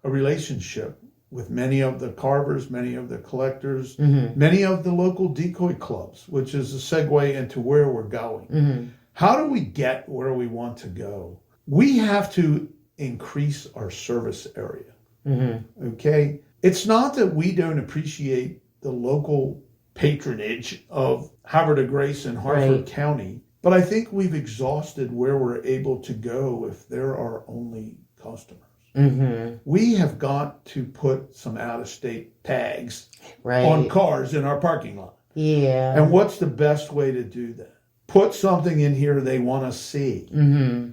a relationship with many of the carvers, many of the collectors, many of the local decoy clubs, which is a segue into where we're going. How do we get where we want to go? We have to increase our service area. Okay? It's not that we don't appreciate the local patronage of Havre de Grace and Harford County, but I think we've exhausted where we're able to go if there are only customers. We have got to put some out-of-state tags on cars in our parking lot. Yeah. And what's the best way to do that? Put something in here they want to see. Mm-hmm.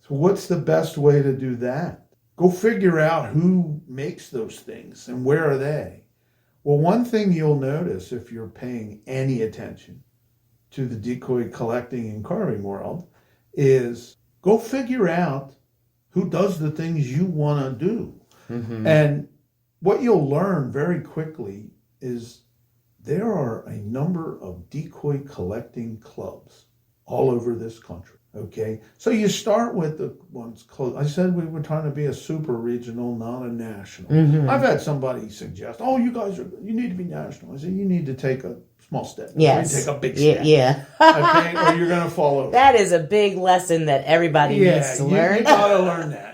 So what's the best way to do that? Go figure out who makes those things and where are they. Well, one thing you'll notice if you're paying any attention to the decoy collecting and carving world is go figure out who does the things you want to do. Mm-hmm. And what you'll learn very quickly is there are a number of decoy collecting clubs all over this country. Okay, so you start with the ones close. I said we were trying to be a super regional, not a national. Mm-hmm. I've had somebody suggest, "Oh, you need to be national." I said, "You need to take a small step. Yes. You take a big step. Yeah. Okay, or you're gonna fall over." That is a big lesson that everybody needs to learn. You gotta learn that.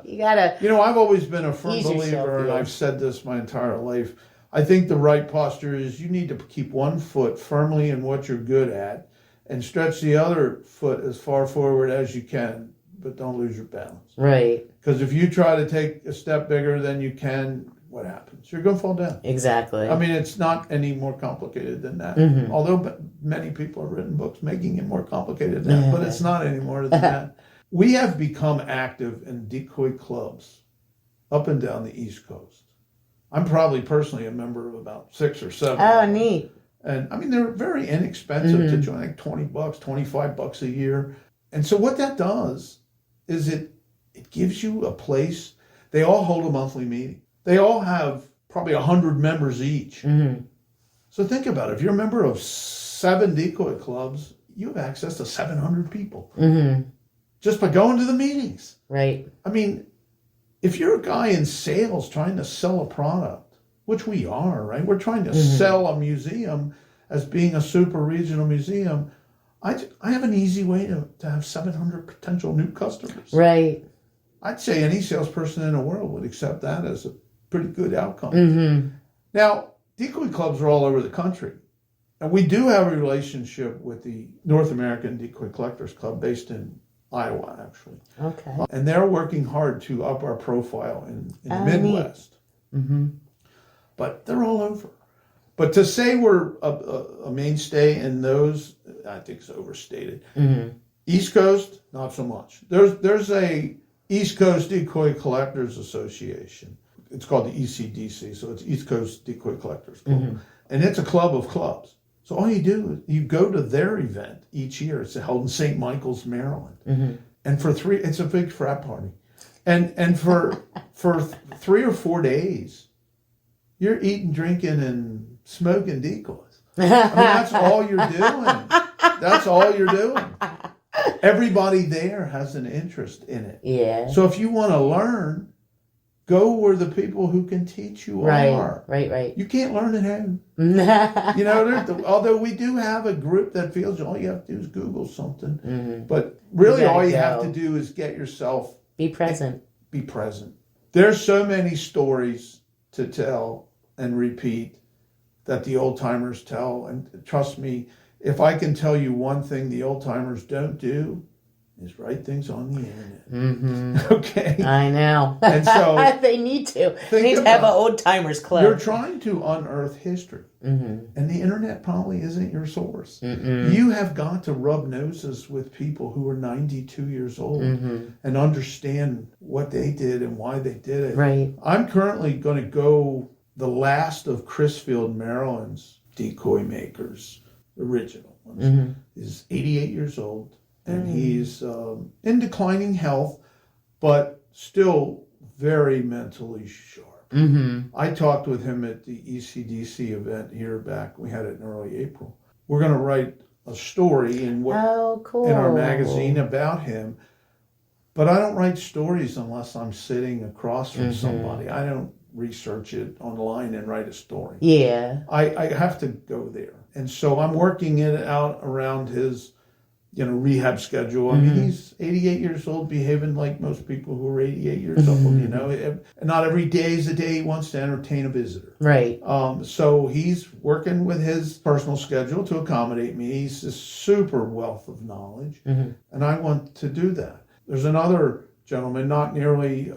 You gotta. You know, I've always been a firm Ease yourself, believer, and yeah. I've said this my entire life. I think the right posture is you need to keep one foot firmly in what you're good at and stretch the other foot as far forward as you can, but don't lose your balance. Right. Because if you try to take a step bigger than you can, what happens? You're going to fall down. Exactly. I mean, it's not any more complicated than that. Mm-hmm. Although many people have written books making it more complicated than that, but it's not any more than that. We have become active in decoy clubs up and down the East Coast. I'm probably personally a member of about 6 or 7. Oh, neat. And I mean, they're very inexpensive to join, like $20, $25 a year. And so what that does is it gives you a place. They all hold a monthly meeting. They all have probably 100 members each. Mm-hmm. So think about it. If you're a member of 7 decoy clubs, you have access to 700 people just by going to the meetings. Right. I mean, if you're a guy in sales trying to sell a product, which we are, right? We're trying to sell a museum as being a super regional museum. I have an easy way to have 700 potential new customers. Right. I'd say any salesperson in the world would accept that as a pretty good outcome. Mm-hmm. Now, decoy clubs are all over the country. And we do have a relationship with the North American Decoy Collectors Club based in Iowa, actually. Okay. And they're working hard to up our profile in the Midwest. Mm-hmm. But they're all over. But to say we're a mainstay in those, I think is overstated. Mm-hmm. East Coast, not so much. There's a East Coast Decoy Collectors Association. It's called the ECDC, so it's East Coast Decoy Collectors Club. Mm-hmm. And it's a club of clubs. So all you do is you go to their event each year. It's held in St. Michael's, Maryland. Mm-hmm. And it's a big frat party. And for 3 or 4 days, you're eating, drinking, and smoking decoys. I mean, that's all you're doing. That's all you're doing. Everybody there has an interest in it. Yeah. So if you want to learn, go where the people who can teach you are. Right. You can't learn at home. You know, although we do have a group that feels all you have to do is Google something. Mm-hmm. But really all you have to do is get yourself... Be present. Be present. There's so many stories to tell and repeat that the old timers tell. And trust me, if I can tell you one thing the old timers don't do, is write things on the internet. Mm-hmm. Okay? I know. And so they need to. They need to have an old timers club. You're trying to unearth history. Mm-hmm. And the internet probably isn't your source. Mm-mm. You have got to rub noses with people who are 92 years old and understand what they did and why they did it. Right. I'm currently going to go the last of Crisfield, Maryland's decoy makers, original ones, is 88 years old. And he's in declining health, but still very mentally sharp. Mm-hmm. I talked with him at the ECDC event here back. We had it in early April. We're going to write a story in our magazine about him. But I don't write stories unless I'm sitting across from somebody. I don't research it online and write a story. Yeah. I have to go there. And so I'm working it out around his rehab schedule. I mean, he's 88 years old, behaving like most people who are 88 years old, And not every day is a day he wants to entertain a visitor. Right. So he's working with his personal schedule to accommodate me. He's a super wealth of knowledge, and I want to do that. There's another gentleman, not nearly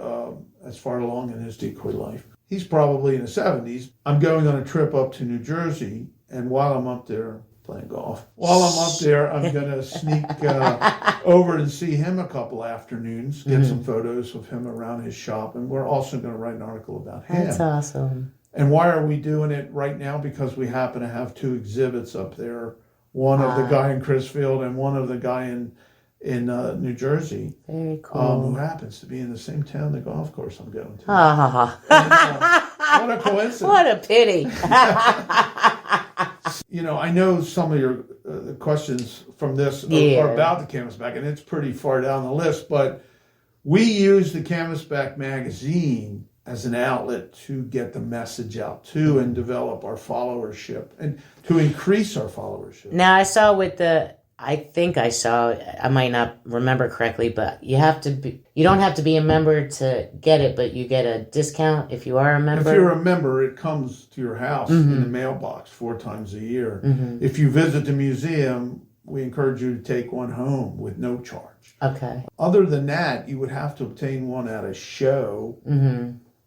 as far along in his decoy life. He's probably in the 70s. I'm going on a trip up to New Jersey And while I'm up there playing golf, while I'm up there, I'm going to sneak over and see him a couple afternoons, get some photos of him around his shop. And we're also going to write an article about him. That's awesome. And why are we doing it right now? Because we happen to have 2 exhibits up there. One of the guy in Crisfield and one of the guy in New Jersey. Very cool. Who happens to be in the same town the golf course I'm going to. What a coincidence. What a pity. I know some of your questions from this are about the Canvasback, and it's pretty far down the list, but we use the Canvasback magazine as an outlet to get the message out to and develop our followership and to increase our followership. Now, I might not remember correctly, but you don't have to be a member to get it, but you get a discount if you are a member. If you're a member, it comes to your house in the mailbox 4 times a year. If you visit the museum, we encourage you to take one home with no charge. Okay. Other than that, you would have to obtain one at a show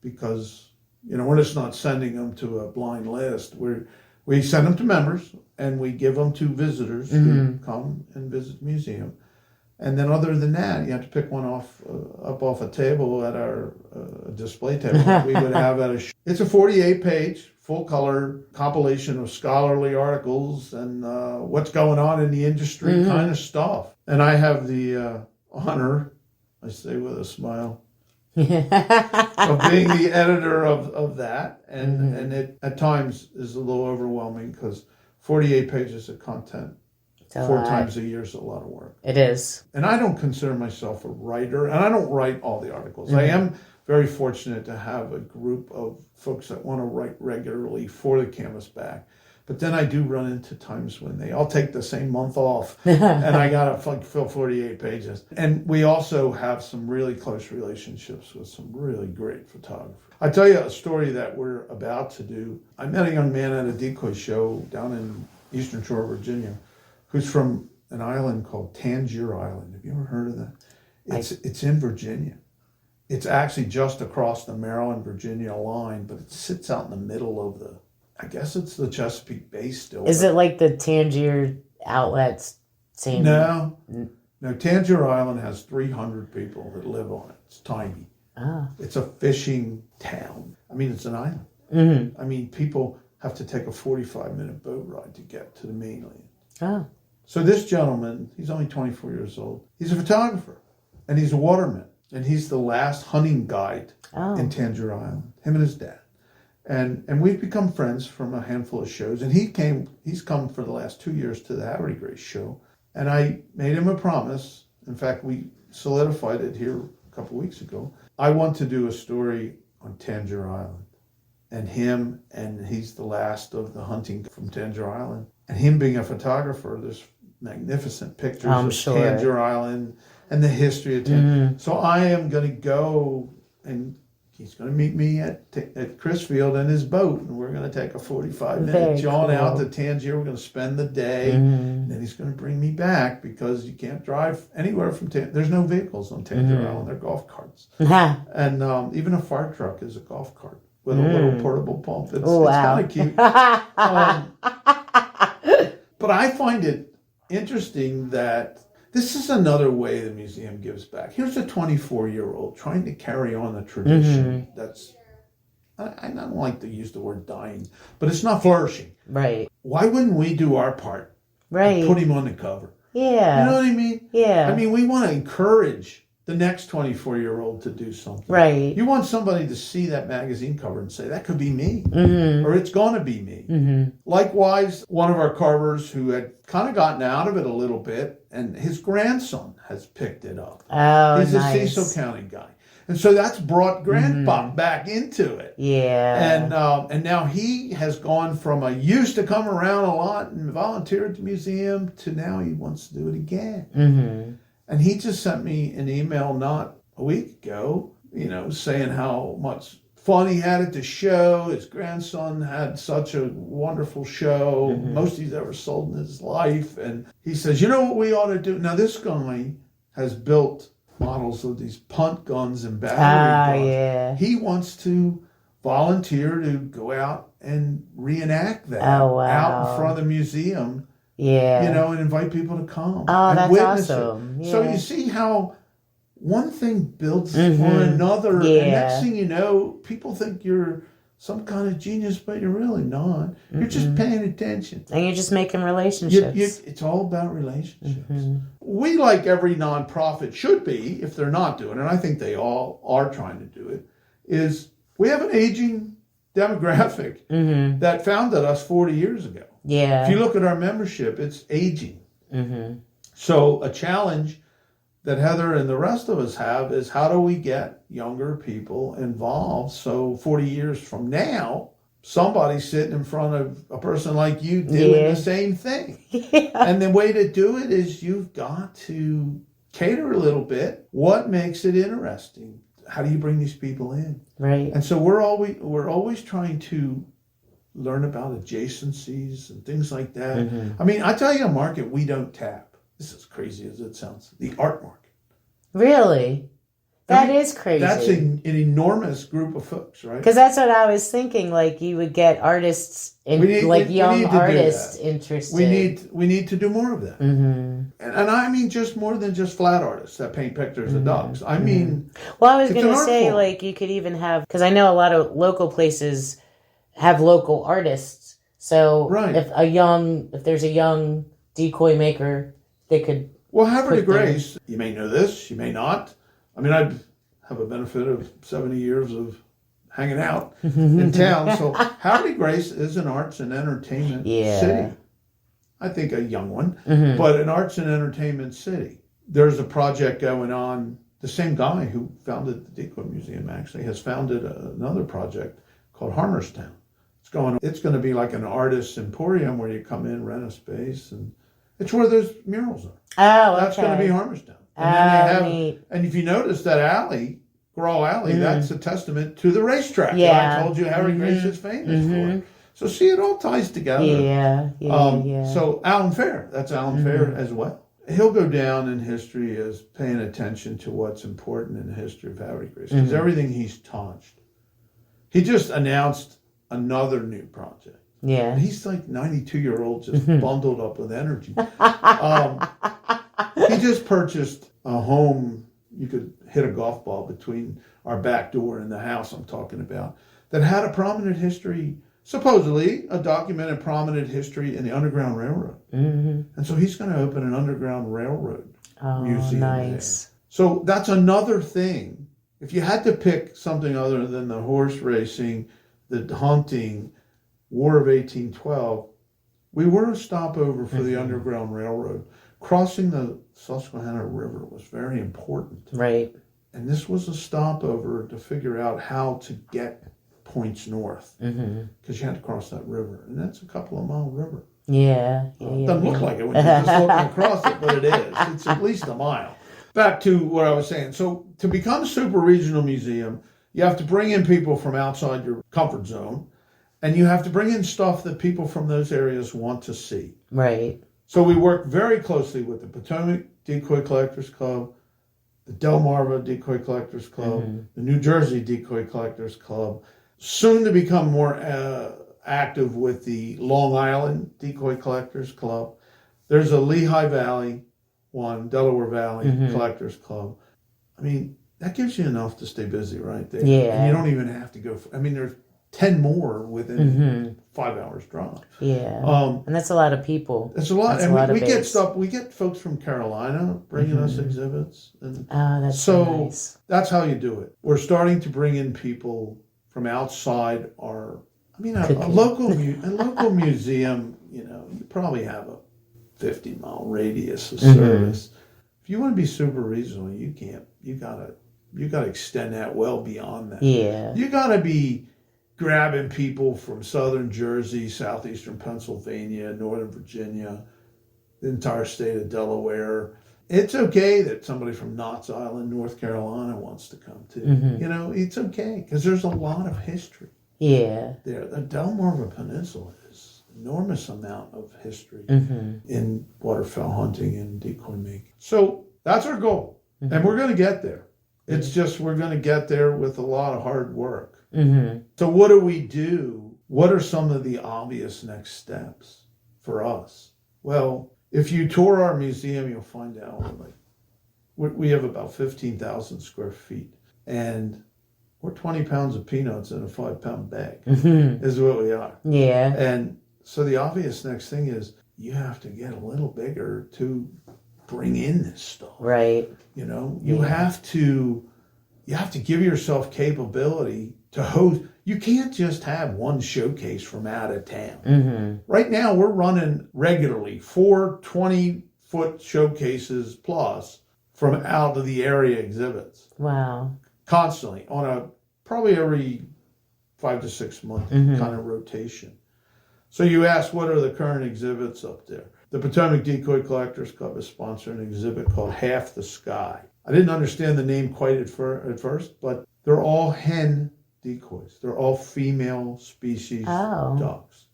because, we're just not sending them to a blind list. We send them to members and we give them to visitors who come and visit the museum. And then other than that, you have to pick one up off a table at our display table that we would have at a show. It's a 48-page, full-color compilation of scholarly articles and what's going on in the industry kind of stuff. And I have the honor, I say with a smile, of being the editor of that. And it at times is a little overwhelming because 48 pages of content 4 times a year is a lot of work. It is. And I don't consider myself a writer, and I don't write all the articles. I am very fortunate to have a group of folks that want to write regularly for the Canvasback. But then I do run into times when I'll take the same month off and I got to fill 48 pages. And we also have some really close relationships with some really great photographers. I'll tell you a story that we're about to do. I met a young man at a Decoy show down in Eastern Shore, Virginia, who's from an island called Tangier Island. Have you ever heard of that? It's in Virginia. It's actually just across the Maryland-Virginia line, but it sits out in the middle of I guess it's the Chesapeake Bay still. Is it like the Tangier outlets? Same? No, Tangier Island has 300 people that live on it. It's tiny. It's a fishing town. I mean, it's an island. I mean, people have to take a 45-minute boat ride to get to the mainland. So this gentleman, he's only 24 years old. He's a photographer, and he's a waterman, and he's the last hunting guide in Tangier Island, him and his dad. And we've become friends from a handful of shows, and he's come for the last 2 years to the Haverty Grace show, and I made him a promise. In fact, we solidified it here a couple weeks ago. I want to do a story on Tangier Island, and he's the last of the hunting from Tangier Island. And him being a photographer, there's magnificent pictures of Tangier Island and the history of Tangier. So I am going to go, and he's going to meet me at Crisfield in his boat, and we're going to take a 45-minute jaunt out to Tangier. We're going to spend the day, and then he's going to bring me back because you can't drive anywhere from Tangier. There's no vehicles on Tangier Island. They're golf carts. And even a fire truck is a golf cart with a little portable pump. It's kind of cute. But I find it interesting that this is another way the museum gives back. Here's a 24-year-old trying to carry on a tradition that's, I don't like to use the word dying, but it's not flourishing. Right. Why wouldn't we do our part? Right. Put him on the cover. Yeah. You know what I mean? Yeah. I mean, we want to encourage the next 24-year-old to do something. Right. You want somebody to see that magazine cover and say, that could be me. Or it's going to be me. Likewise, one of our carvers who had kind of gotten out of it a little bit, and his grandson has picked it up. Oh, He's nice. a Cecil County guy. And so that's brought Grandpa back into it. Yeah. And now he has gone from used to come around a lot and volunteer at the museum to now he wants to do it again. And he just sent me an email not a week ago, saying how much fun he had at the show. His grandson had such a wonderful show, most he's ever sold in his life. And he says, you know what we ought to do? Now, this guy has built models of these punt guns and battery guns. Yeah. He wants to volunteer to go out and reenact that Oh, wow. out in front of the museum, Yeah. and invite people to come Oh, and that's witness awesome. it. Yeah. So you see how one thing builds Mhm. on another, Yeah. and next thing you know, people think you're some kind of genius, but you're really not. You're just paying attention. And you're just making relationships. It's all about relationships. Mm-hmm. We, like every nonprofit should be, if they're not doing it, and I think they all are trying to do it, is we have an aging demographic that founded us 40 years ago. Yeah. If you look at our membership, it's aging. Mm-hmm. So a challenge that Heather and the rest of us have is, how do we get younger people involved so 40 years from now, somebody's sitting in front of a person like you doing the same thing. Yeah. And the way to do it is you've got to cater a little bit. What makes it interesting? How do you bring these people in? Right. And so we're always trying to learn about adjacencies and things like that. I mean, I tell you, a market we don't tap. This is crazy as it sounds. The art market. Really? That is crazy. That's an enormous group of folks, right? Because that's what I was thinking. Like, you would get artists, young artists interested. We need to do more of that. And I mean just more than just flat artists that paint pictures of dogs. I mean, well, I was going to art say, form. like, you could even have, because I know a lot of local places have local artists. So if there's a young decoy maker, they could. Well, Haverty Grace, you may know this, you may not. I mean, I have a benefit of 70 years of hanging out in town. So Haverty Grace is an arts and entertainment city. I think a young one, but an arts and entertainment city. There's a project going on. The same guy who founded the Decoy Museum actually has founded another project called Harmerstown. It's going to be like an artist emporium where you come in, rent a space, and it's where those murals are. Oh, okay. That's going to be Harmerstown. And neat. And if you notice that alley, Grawl Alley, that's a testament to the racetrack that I told you Haverty Grace is famous for. So see, it all ties together. Yeah. So Alan Fair, that's Alan Fair as well. He'll go down in history as paying attention to what's important in the history of Haverty Grace, because everything he's touched. He just announced another new project. Yeah. And he's like 92-year-old, just bundled up with energy. He just purchased a home. You could hit a golf ball between our back door and the house I'm talking about, that had a prominent history, supposedly a documented prominent history in the Underground Railroad. And so he's going to open an Underground Railroad museum. Nice. There. So that's another thing. If you had to pick something other than the horse racing, the hunting, War of 1812, we were a stopover for the Underground Railroad. Crossing the Susquehanna River was very important. Right. And this was a stopover to figure out how to get points north, because you had to cross that river. And that's a couple of mile river. Yeah. It doesn't look like it when you're just looking across it, but it is. It's at least a mile. Back to what I was saying. So to become a super regional museum, you have to bring in people from outside your comfort zone, and you have to bring in stuff that people from those areas want to see. Right. So we work very closely with the Potomac Decoy Collectors Club, the Delmarva Decoy Collectors Club, the New Jersey Decoy Collectors Club, soon to become more active with the Long Island Decoy Collectors Club. There's a Lehigh Valley one, Delaware Valley Collectors Club. I mean, that gives you enough to stay busy right there. Yeah. And you don't even have to go, there's 10 more within 5 hours drive. Yeah. And that's a lot of people. It's a lot. And we get stuff, we get folks from Carolina bringing us exhibits. And that's so nice. That's how you do it. We're starting to bring in people from outside our, a local museum, you probably have a 50-mile radius of service. If you want to be super regional, you can't. You gotta extend that well beyond that. Yeah. You gotta be grabbing people from southern Jersey, southeastern Pennsylvania, northern Virginia, the entire state of Delaware. It's okay that somebody from Knott's Island, North Carolina wants to come too. It's okay, because there's a lot of history. Yeah. There. The Delmarva Peninsula is enormous amount of history in waterfowl hunting and decoy making. So that's our goal. And we're going to get there. It's just we're going to get there with a lot of hard work. Mm-hmm. So what do we do? What are some of the obvious next steps for us? Well, if you tour our museum, you'll find out we have about 15,000 square feet, and we're 20 pounds of peanuts in a 5-pound bag, is what we are. Yeah. And so the obvious next thing is you have to get a little bigger to bring in this stuff. Right. You know, you have to give yourself capability to host. You can't just have one showcase from out of town. Mm-hmm. Right now, we're running regularly 4 20-foot showcases plus from out of the area exhibits. Wow. Constantly on a probably every 5 to 6 month kind of rotation. So you ask, what are the current exhibits up there? The Potomac Decoy Collectors Club is sponsoring an exhibit called Half the Sky. I didn't understand the name quite at first, but they're all hen decoys. They're all female species ducks.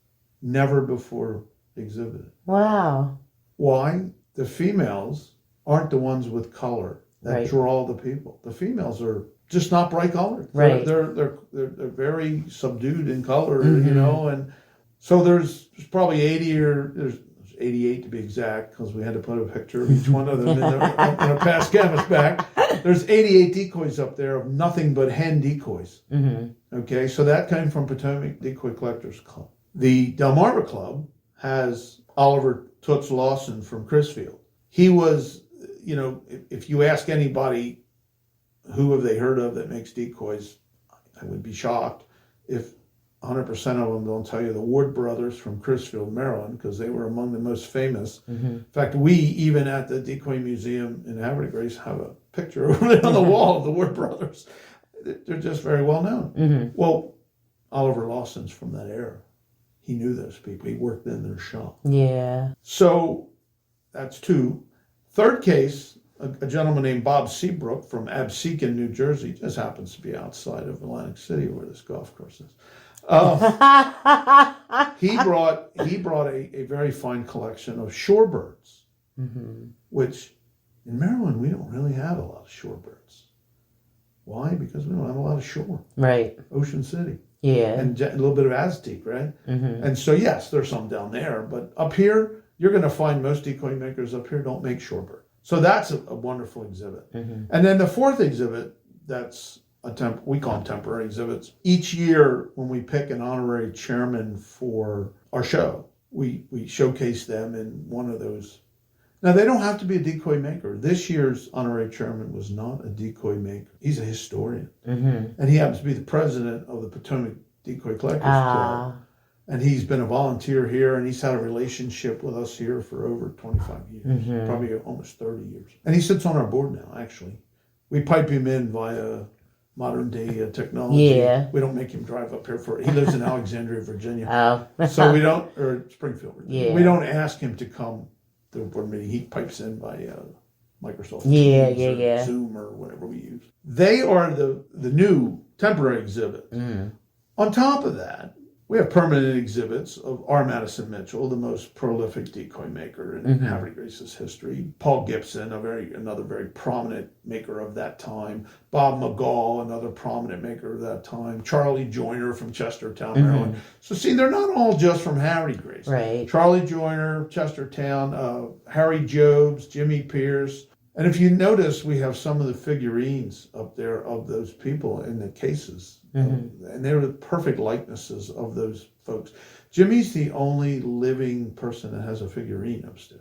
Never before exhibited. Wow. Why? The females aren't the ones with color that draw the people. The females are just not bright colored. Right. They're very subdued in color, you know, and so there's probably 80 or there's 88 to be exact, because we had to put a picture of each one of them in a past canvas back. There's 88 decoys up there of nothing but hen decoys. Mm-hmm. Okay, so that came from Potomac Decoy Collectors Club. The Delmarva Club has Oliver Toots Lawson from Crisfield. He was, you know, if you ask anybody who have they heard of that makes decoys, I would be shocked if 100% of them don't tell you the Ward brothers from Crisfield, Maryland, because they were among the most famous. Mm-hmm. In fact, we, even at the Decoy Museum in Havre de Grace, have a picture over there on the wall of the Ward brothers. They're just very well known. Mm-hmm. Well, Oliver Lawson's from that era. He knew those people. He worked in their shop. Yeah. So that's two. Third case, a gentleman named Bob Seabrook from Absecon, New Jersey, just happens to be outside of Atlantic City where this golf course is. He brought a very fine collection of shorebirds, which in Maryland we don't really have a lot of shorebirds. Why? Because we don't have a lot of shore. Right. Ocean City. Yeah. And a little bit of Aztec, right? Mm-hmm. And so yes, there's some down there, but up here you're going to find most decoy makers up here don't make shorebird. So that's a wonderful exhibit. Mm-hmm. And then the fourth exhibit, that's we call them temporary exhibits. Each year when we pick an honorary chairman for our show, we showcase them in one of those. Now, they don't have to be a decoy maker. This year's honorary chairman was not a decoy maker. He's a historian. Mm-hmm. And he happens to be the president of the Potomac Decoy Collectors Club. And he's been a volunteer here, and he's had a relationship with us here for over 25 years, probably almost 30 years. And he sits on our board now, actually. We pipe him in via modern day technology. Yeah. We don't make him drive up here he lives in Alexandria, Virginia. So we don't, or Springfield, Virginia. Yeah. We don't ask him to come to a board meeting. He pipes in by Microsoft Teams or Zoom or whatever we use. They are the new temporary exhibit. On top of that, we have permanent exhibits of R. Madison Mitchell, the most prolific decoy maker in Havre de Grace's history. Paul Gibson, another very prominent maker of that time. Bob McGall, another prominent maker of that time. Charlie Joyner from Chestertown, Maryland. So see, they're not all just from Havre de Grace. Right. Charlie Joyner, Chestertown, Harry Jobs, Jimmy Pierce. And if you notice, we have some of the figurines up there of those people in the cases. And they're the perfect likenesses of those folks. Jimmy's the only living person that has a figurine upstairs.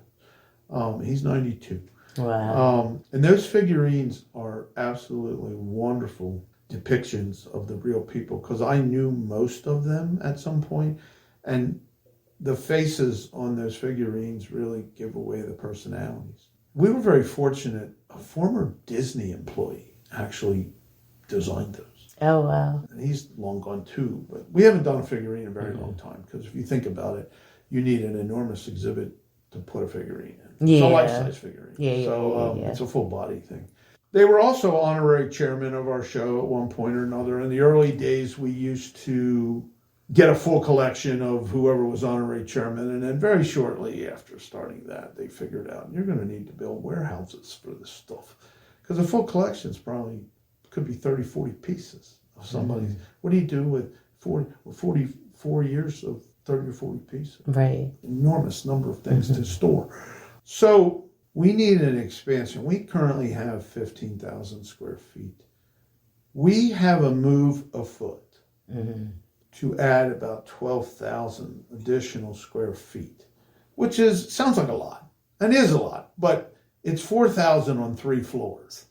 He's 92. Wow. And those figurines are absolutely wonderful depictions of the real people, because I knew most of them at some point, and the faces on those figurines really give away the personalities. We were very fortunate. A former Disney employee actually designed those. Oh, wow. And he's long gone too, but we haven't done a figurine in a very long time, because if you think about it, you need an enormous exhibit to put a figurine in. It's a life-size figurine. It's a full body thing. They were also honorary chairman of our show at one point or another. In the early days, we used to get a full collection of whoever was honorary chairman, and then very shortly after starting that, they figured out, you're going to need to build warehouses for this stuff, because a full collection is probably could be 30, 40 pieces of Somebody, what do you do with 44 years of 30 or 40 pieces? Right. Enormous number of things to store. So we need an expansion. We currently have 15,000 square feet. We have a move afoot to add about 12,000 additional square feet, which sounds like a lot, and is a lot, but it's 4,000 on 3 floors.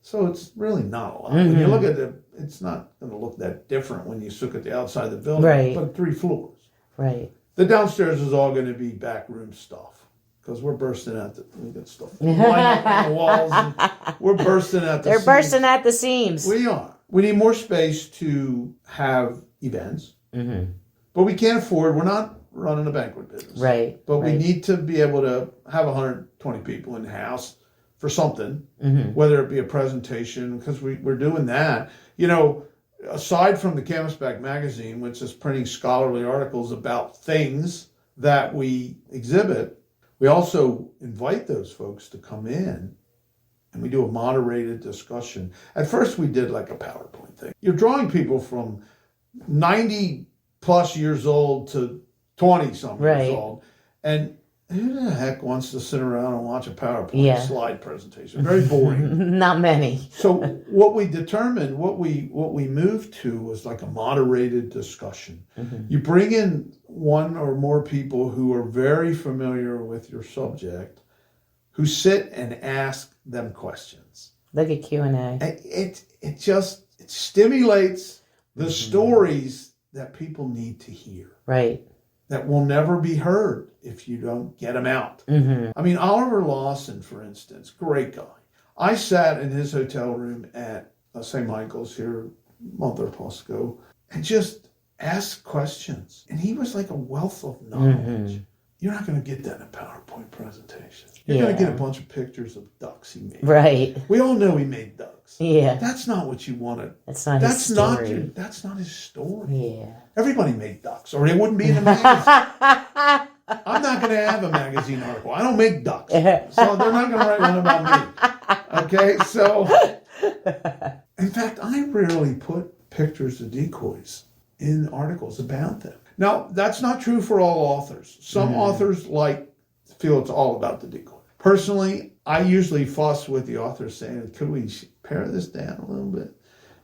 So it's really not a lot. When you look at it's not going to look that different when you look at the outside of the building, Right. but 3 floors. Right. The downstairs is all going to be backroom stuff because we're bursting out we got stuff lined up on the walls. And we're bursting out the They're seams. bursting at the seams. We are. We need more space to have events, but we can't afford. We're not running a banquet business, Right. But we right. need to be able to have 120 people in the house for something, whether it be a presentation, because we're doing that. You know, aside from the Canvasback magazine, which is printing scholarly articles about things that we exhibit, we also invite those folks to come in and we do a moderated discussion. At first we did like a PowerPoint thing. You're drawing people from 90 plus years old to 20 something Right. years old. And who the heck wants to sit around and watch a PowerPoint slide presentation? Very boring. Not many. So what we determined, what we moved to was like a moderated discussion. You bring in one or more people who are very familiar with your subject, who sit and ask them questions. Like a Q&A. It stimulates the stories that people need to hear. Right. That will never be heard if you don't get them out. I mean, Oliver Lawson, for instance, great guy. I sat in his hotel room at St. Michael's here a month or plus ago and just asked questions. And he was like a wealth of knowledge. You're not going to get that in a PowerPoint presentation. You're going to get a bunch of pictures of ducks he made. Right. We all know he made ducks. Yeah. That's not what you want to. That's not his story. That's not his story. Yeah. Everybody made ducks, or they wouldn't be in a magazine. I'm not going to have a magazine article. I don't make ducks, so they're not going to write one about me. Okay, so in fact, I rarely put pictures of decoys in articles about them. Now, that's not true for all authors. Some authors feel it's all about the decoy. Personally, I usually fuss with the authors saying, could we pare this down a little bit?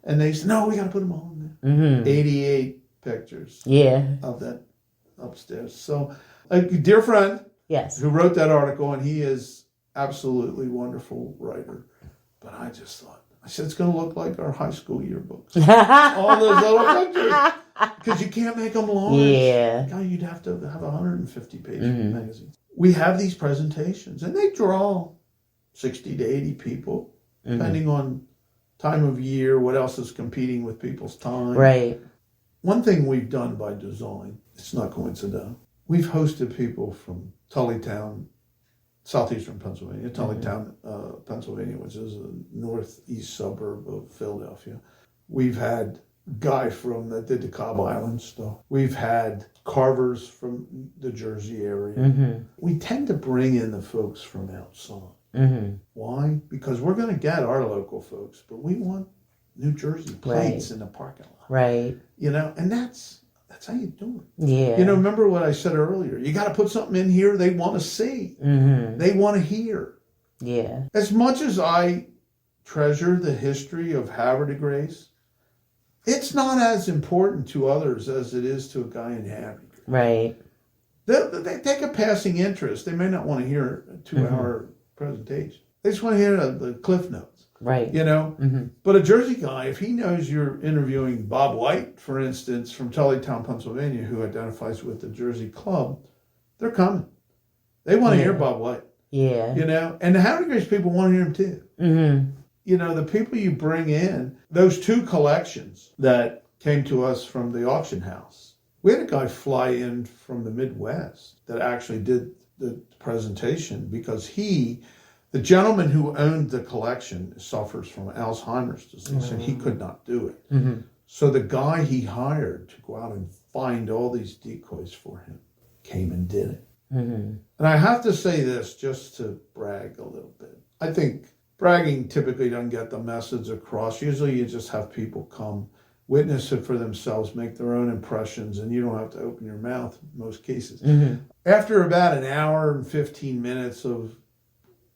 And they say, no, we got to put them all in there. 88 pictures of that upstairs. So a dear friend who wrote that article, and he is absolutely wonderful writer. But I just thought, I said, it's going to look like our high school yearbooks. All those little pictures. Because you can't make them large. Yeah. God, you'd have to have 150-page magazines. We have these presentations, and they draw 60 to 80 people, depending on time of year, what else is competing with people's time. Right. One thing we've done by design, it's not coincidental, we've hosted people from Tullytown, southeastern Pennsylvania, Tullytown, Pennsylvania, which is a northeast suburb of Philadelphia. We've had guy that did the Cobb Island stuff. We've had carvers from the Jersey area. We tend to bring in the folks from outside. Why? Because we're going to get our local folks, but we want New Jersey plates in the parking lot. Right. You know, and that's how you do it. Yeah. You know, remember what I said earlier? You got to put something in here they want to see. They want to hear. Yeah. As much as I treasure the history of Havre de Grace, it's not as important to others as it is to a guy in Havre de Grace. Right. They take a passing interest. They may not want to hear a 2-hour presentation. They just want to hear the cliff notes. Right. You know? But a Jersey guy, if he knows you're interviewing Bob White, for instance, from Tullytown, Pennsylvania, who identifies with the Jersey Club, they're coming. They want to hear Bob White. Yeah. You know? And the Havre de Grace people want to hear him too. You know, the people you bring in, those 2 collections that came to us from the auction house. We had a guy fly in from the Midwest that actually did the presentation because the gentleman who owned the collection suffers from Alzheimer's disease and he could not do it. So the guy he hired to go out and find all these decoys for him came and did it. And I have to say this just to brag a little bit. I think bragging typically doesn't get the message across. Usually you just have people come witness it for themselves, make their own impressions, and you don't have to open your mouth in most cases. Mm-hmm. After about an hour and 15 minutes of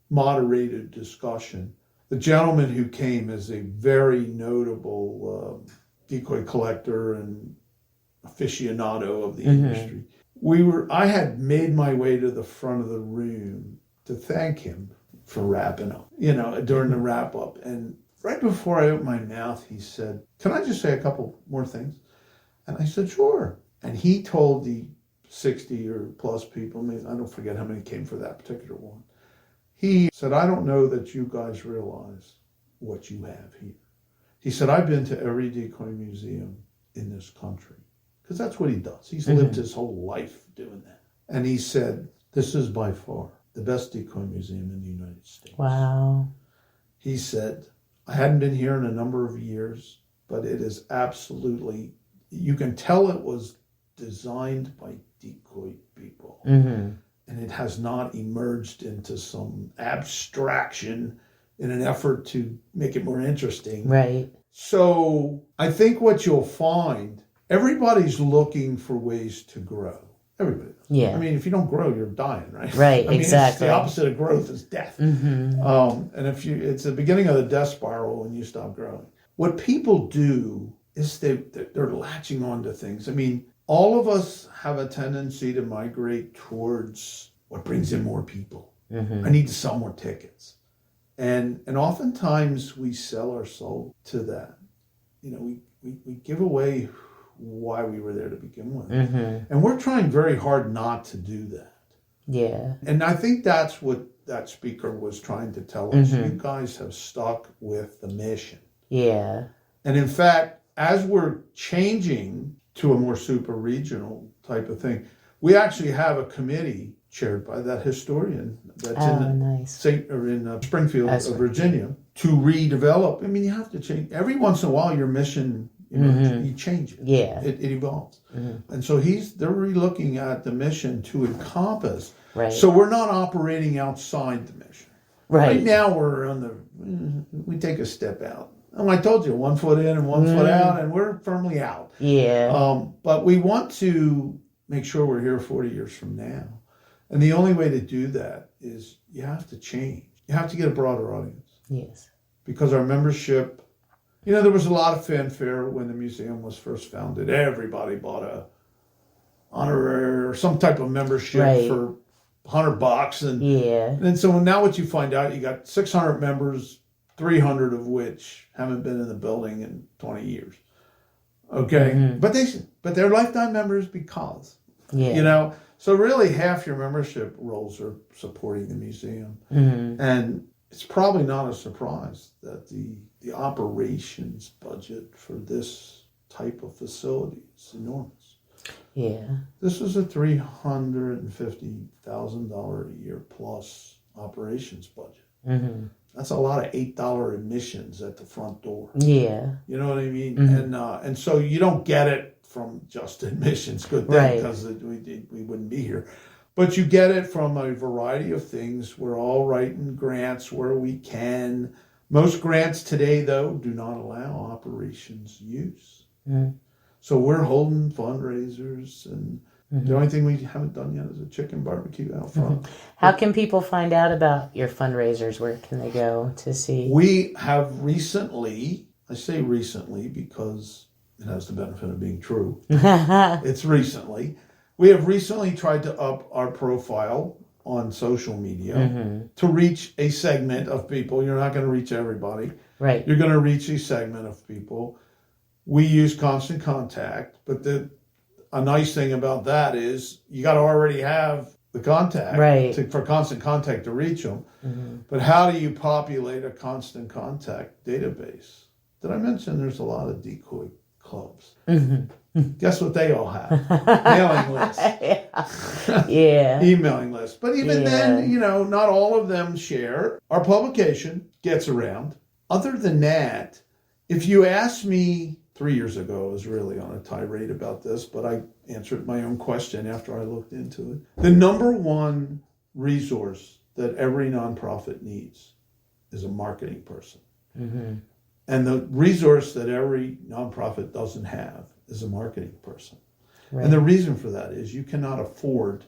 moderated discussion, the gentleman who came is a very notable decoy collector and aficionado of the industry. I had made my way to the front of the room to thank him for wrapping up, during the wrap up. And right before I opened my mouth, he said, "Can I just say a couple more things?" And I said, "Sure." And he told the 60 or plus people, I don't forget how many came for that particular one. He said, "I don't know that you guys realize what you have here." He said, "I've been to every decoy museum in this country." Because that's what he does. He's lived his whole life doing that. And he said, "This is by far the best decoy museum in the United States." Wow. He said, "I hadn't been here in a number of years, but it is absolutely, you can tell it was designed by decoy people. Mm-hmm. And it has not emerged into some abstraction in an effort to make it more interesting." Right. So I think what you'll find, everybody's looking for ways to grow. Everybody. Yeah. I mean, if you don't grow, you're dying, right? Right, I mean, exactly. The opposite of growth is death. Mm-hmm. And it's the beginning of the death spiral when you stop growing. What people do is they're latching on to things. I mean, all of us have a tendency to migrate towards what brings in more people. Mm-hmm. I need to sell more tickets. And oftentimes we sell our soul to that. We give away why we were there to begin with. Mm-hmm. And we're trying very hard not to do that. Yeah. And I think that's what that speaker was trying to tell us. Mm-hmm. You guys have stuck with the mission. Yeah. And in fact, as we're changing to a more super regional type of thing, we actually have a committee chaired by that historian that's in Springfield, Virginia, to redevelop. I mean, you have to change. Every once in a while, your mission, you change it. Yeah. It evolves. Mm-hmm. And so they're re-looking at the mission to encompass. Right. So we're not operating outside the mission. Right now we take a step out. And I told you, 1 foot in and 1 foot out, and we're firmly out. Yeah. But we want to make sure we're here 40 years from now. And the only way to do that is you have to change. You have to get a broader audience. Yes. Because our membership, there was a lot of fanfare when the museum was first founded. Everybody bought a honorary or some type of membership for $100. And so now what you find out, you got 600 members, 300 of which haven't been in the building in 20 years. Okay? Mm-hmm. But they're lifetime members because, so really half your membership rolls are supporting the museum. Mm-hmm. And it's probably not a surprise that the operations budget for this type of facility is enormous. Yeah. This is a $350,000 a year plus operations budget. Mm-hmm. That's a lot of $8 admissions at the front door. Yeah. You know what I mean? Mm-hmm. And so you don't get it from just admissions. Good thing, because we wouldn't be here. But you get it from a variety of things. We're all writing grants where we can. Most grants today, though, do not allow operations use. Mm-hmm. So we're holding fundraisers, and the only thing we haven't done yet is a chicken barbecue out front. Mm-hmm. How can people find out about your fundraisers? Where can they go to see? We have recently, I say recently because it has the benefit of being true. It's recently. We have recently tried to up our profile on social media to reach a segment of people. You're not going to reach everybody. Right. You're going to reach a segment of people. We use Constant Contact, but a nice thing about that is you got to already have the contact for Constant Contact to reach them. Mm-hmm. But how do you populate a Constant Contact database? Did I mention there's a lot of decoy clubs? Mm-hmm. Guess what they all have? Mailing lists. Yeah. Emailing lists. But even then, not all of them share. Our publication gets around. Other than that, if you ask me 3 years ago, I was really on a tirade about this, but I answered my own question after I looked into it. The number one resource that every nonprofit needs is a marketing person. Mm-hmm. And the resource that every nonprofit doesn't have is a marketing person. Right. And the reason for that is you cannot afford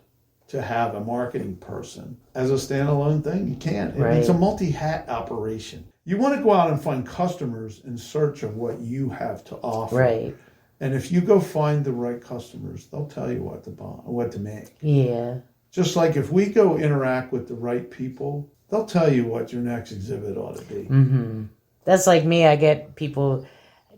to have a marketing person as a standalone thing. You can't. Right. It's a multi-hat operation. You want to go out and find customers in search of what you have to offer. Right. And if you go find the right customers, they'll tell you what to buy, what to make. Yeah. Just like if we go interact with the right people, they'll tell you what your next exhibit ought to be. Mm-hmm. That's like me. I get people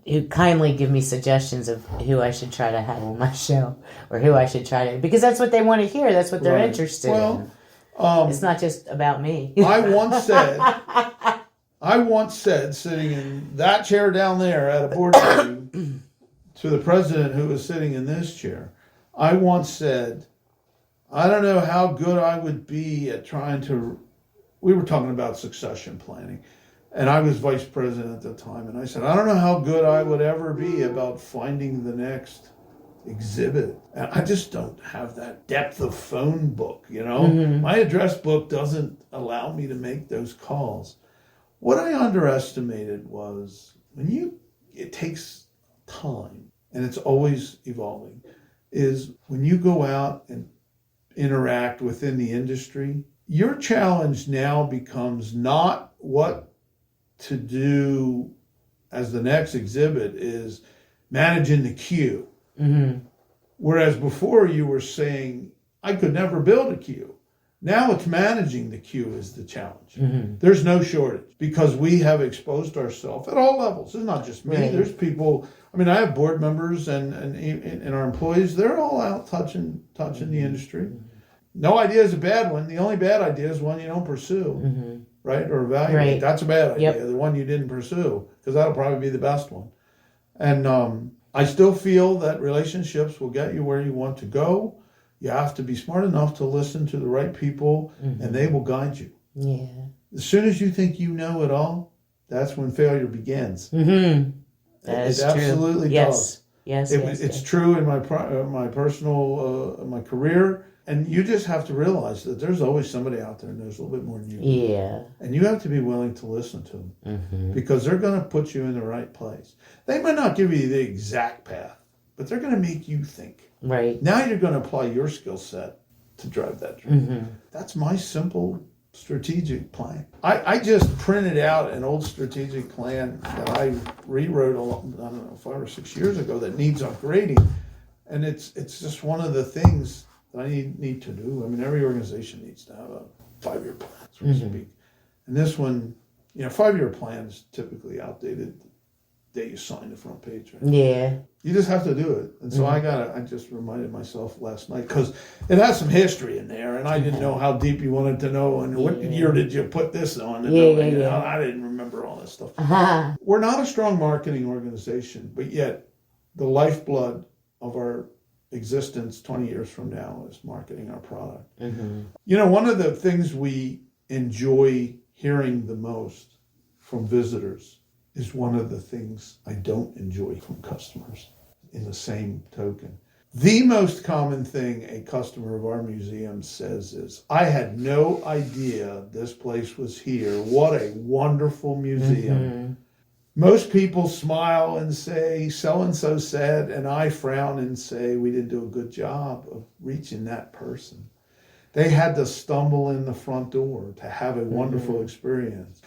who kindly give me suggestions of who I should try to have on my show or who I should try to, because that's what they want to hear. That's what they're interested in. It's not just about me. I once said, sitting in that chair down there at a board meeting, to the president who was sitting in this chair, I once said, I don't know how good I would be at we were talking about succession planning, and I was vice president at the time, and I said, I don't know how good I would ever be about finding the next exhibit. And I just don't have that depth of phone book, Mm-hmm. My address book doesn't allow me to make those calls. What I underestimated was it takes time, and it's always evolving, is when you go out and interact within the industry, your challenge now becomes not what to do as the next exhibit is managing the queue. Mm-hmm. Whereas before you were saying, I could never build a queue. Now it's managing the queue is the challenge. Mm-hmm. There's no shortage because we have exposed ourselves at all levels. It's not just me. Right. There's people. I mean, I have board members and our employees. They're all out touching mm-hmm. the industry. Mm-hmm. No idea is a bad one. The only bad idea is one you don't pursue, mm-hmm. right? Or evaluate. Right. That's a bad idea. Yep. The one you didn't pursue, because that'll probably be the best one. And I still feel that relationships will get you where you want to go. You have to be smart enough to listen to the right people, mm-hmm. and they will guide you. Yeah. As soon as you think you know it all, that's when failure begins. Mm-hmm. That is true. It absolutely does. Yes. It's true in my personal my career, and you just have to realize that there's always somebody out there who knows a little bit more than you. Yeah. And you have to be willing to listen to them, mm-hmm. because they're going to put you in the right place. They might not give you the exact path, but they're going to make you think. Right. Now you're going to apply your skill set to drive that dream. Mm-hmm. That's my simple strategic plan. I just printed out an old strategic plan that I rewrote, I don't know, 5 or 6 years ago that needs upgrading. And it's just one of the things that I need to do. I mean, every organization needs to have a 5-year plan, so to speak. And this one, 5-year plan is typically outdated the day you sign the front page, right? Yeah. You just have to do it. And so I just reminded myself last night, because it has some history in there, and I didn't know how deep you wanted to know, and what year did you put this on? And I didn't remember all this stuff. Uh-huh. We're not a strong marketing organization, but yet the lifeblood of our existence 20 years from now is marketing our product. Mm-hmm. One of the things we enjoy hearing the most from visitors is one of the things I don't enjoy from customers. In the same token, the most common thing a customer of our museum says is, I had no idea this place was here. What a wonderful museum. Mm-hmm. Most people smile and say, so-and-so said, and I frown and say, we didn't do a good job of reaching that person. They had to stumble in the front door to have a wonderful experience.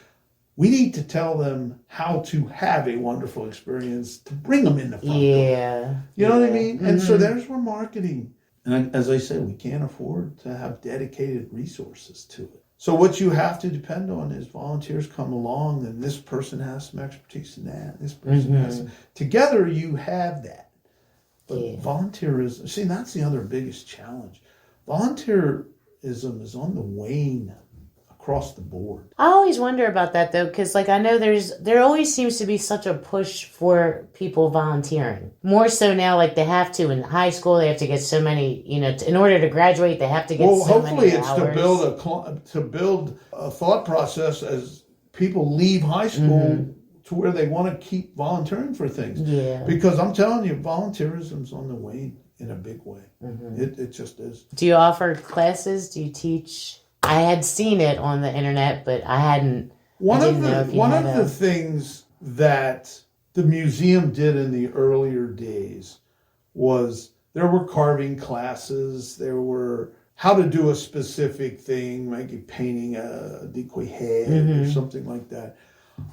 We need to tell them how to have a wonderful experience to bring them in the front door. You know what I mean? And so there's where marketing. And as I said, we can't afford to have dedicated resources to it. So what you have to depend on is volunteers come along, and this person has some expertise in that. This person has some. Together you have that. But volunteerism, see, that's the other biggest challenge. Volunteerism is on the wane across the board. I always wonder about that, though, because I know there always seems to be such a push for people volunteering. More so now, they have to in high school. They have to get so many, in order to graduate, they have to get so many hours. Well, hopefully it's to build a thought process as people leave high school to where they want to keep volunteering for things. Yeah. Because I'm telling you, volunteerism's on the wane in a big way. It just is. Do you offer classes? Do you teach? I had seen it on the internet, but I hadn't. One of the things that the museum did in the earlier days was there were carving classes, there were how to do a specific thing, maybe painting a decoy head or something like that.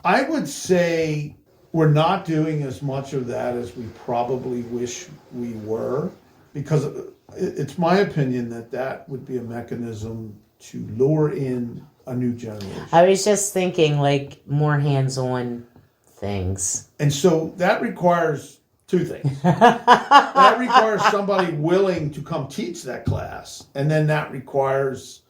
I would say we're not doing as much of that as we probably wish we were, because it's my opinion that that would be a mechanism to lure in a new generation. I was just thinking like more hands-on things. And so that requires two things. That requires somebody willing to come teach that class, and then that requires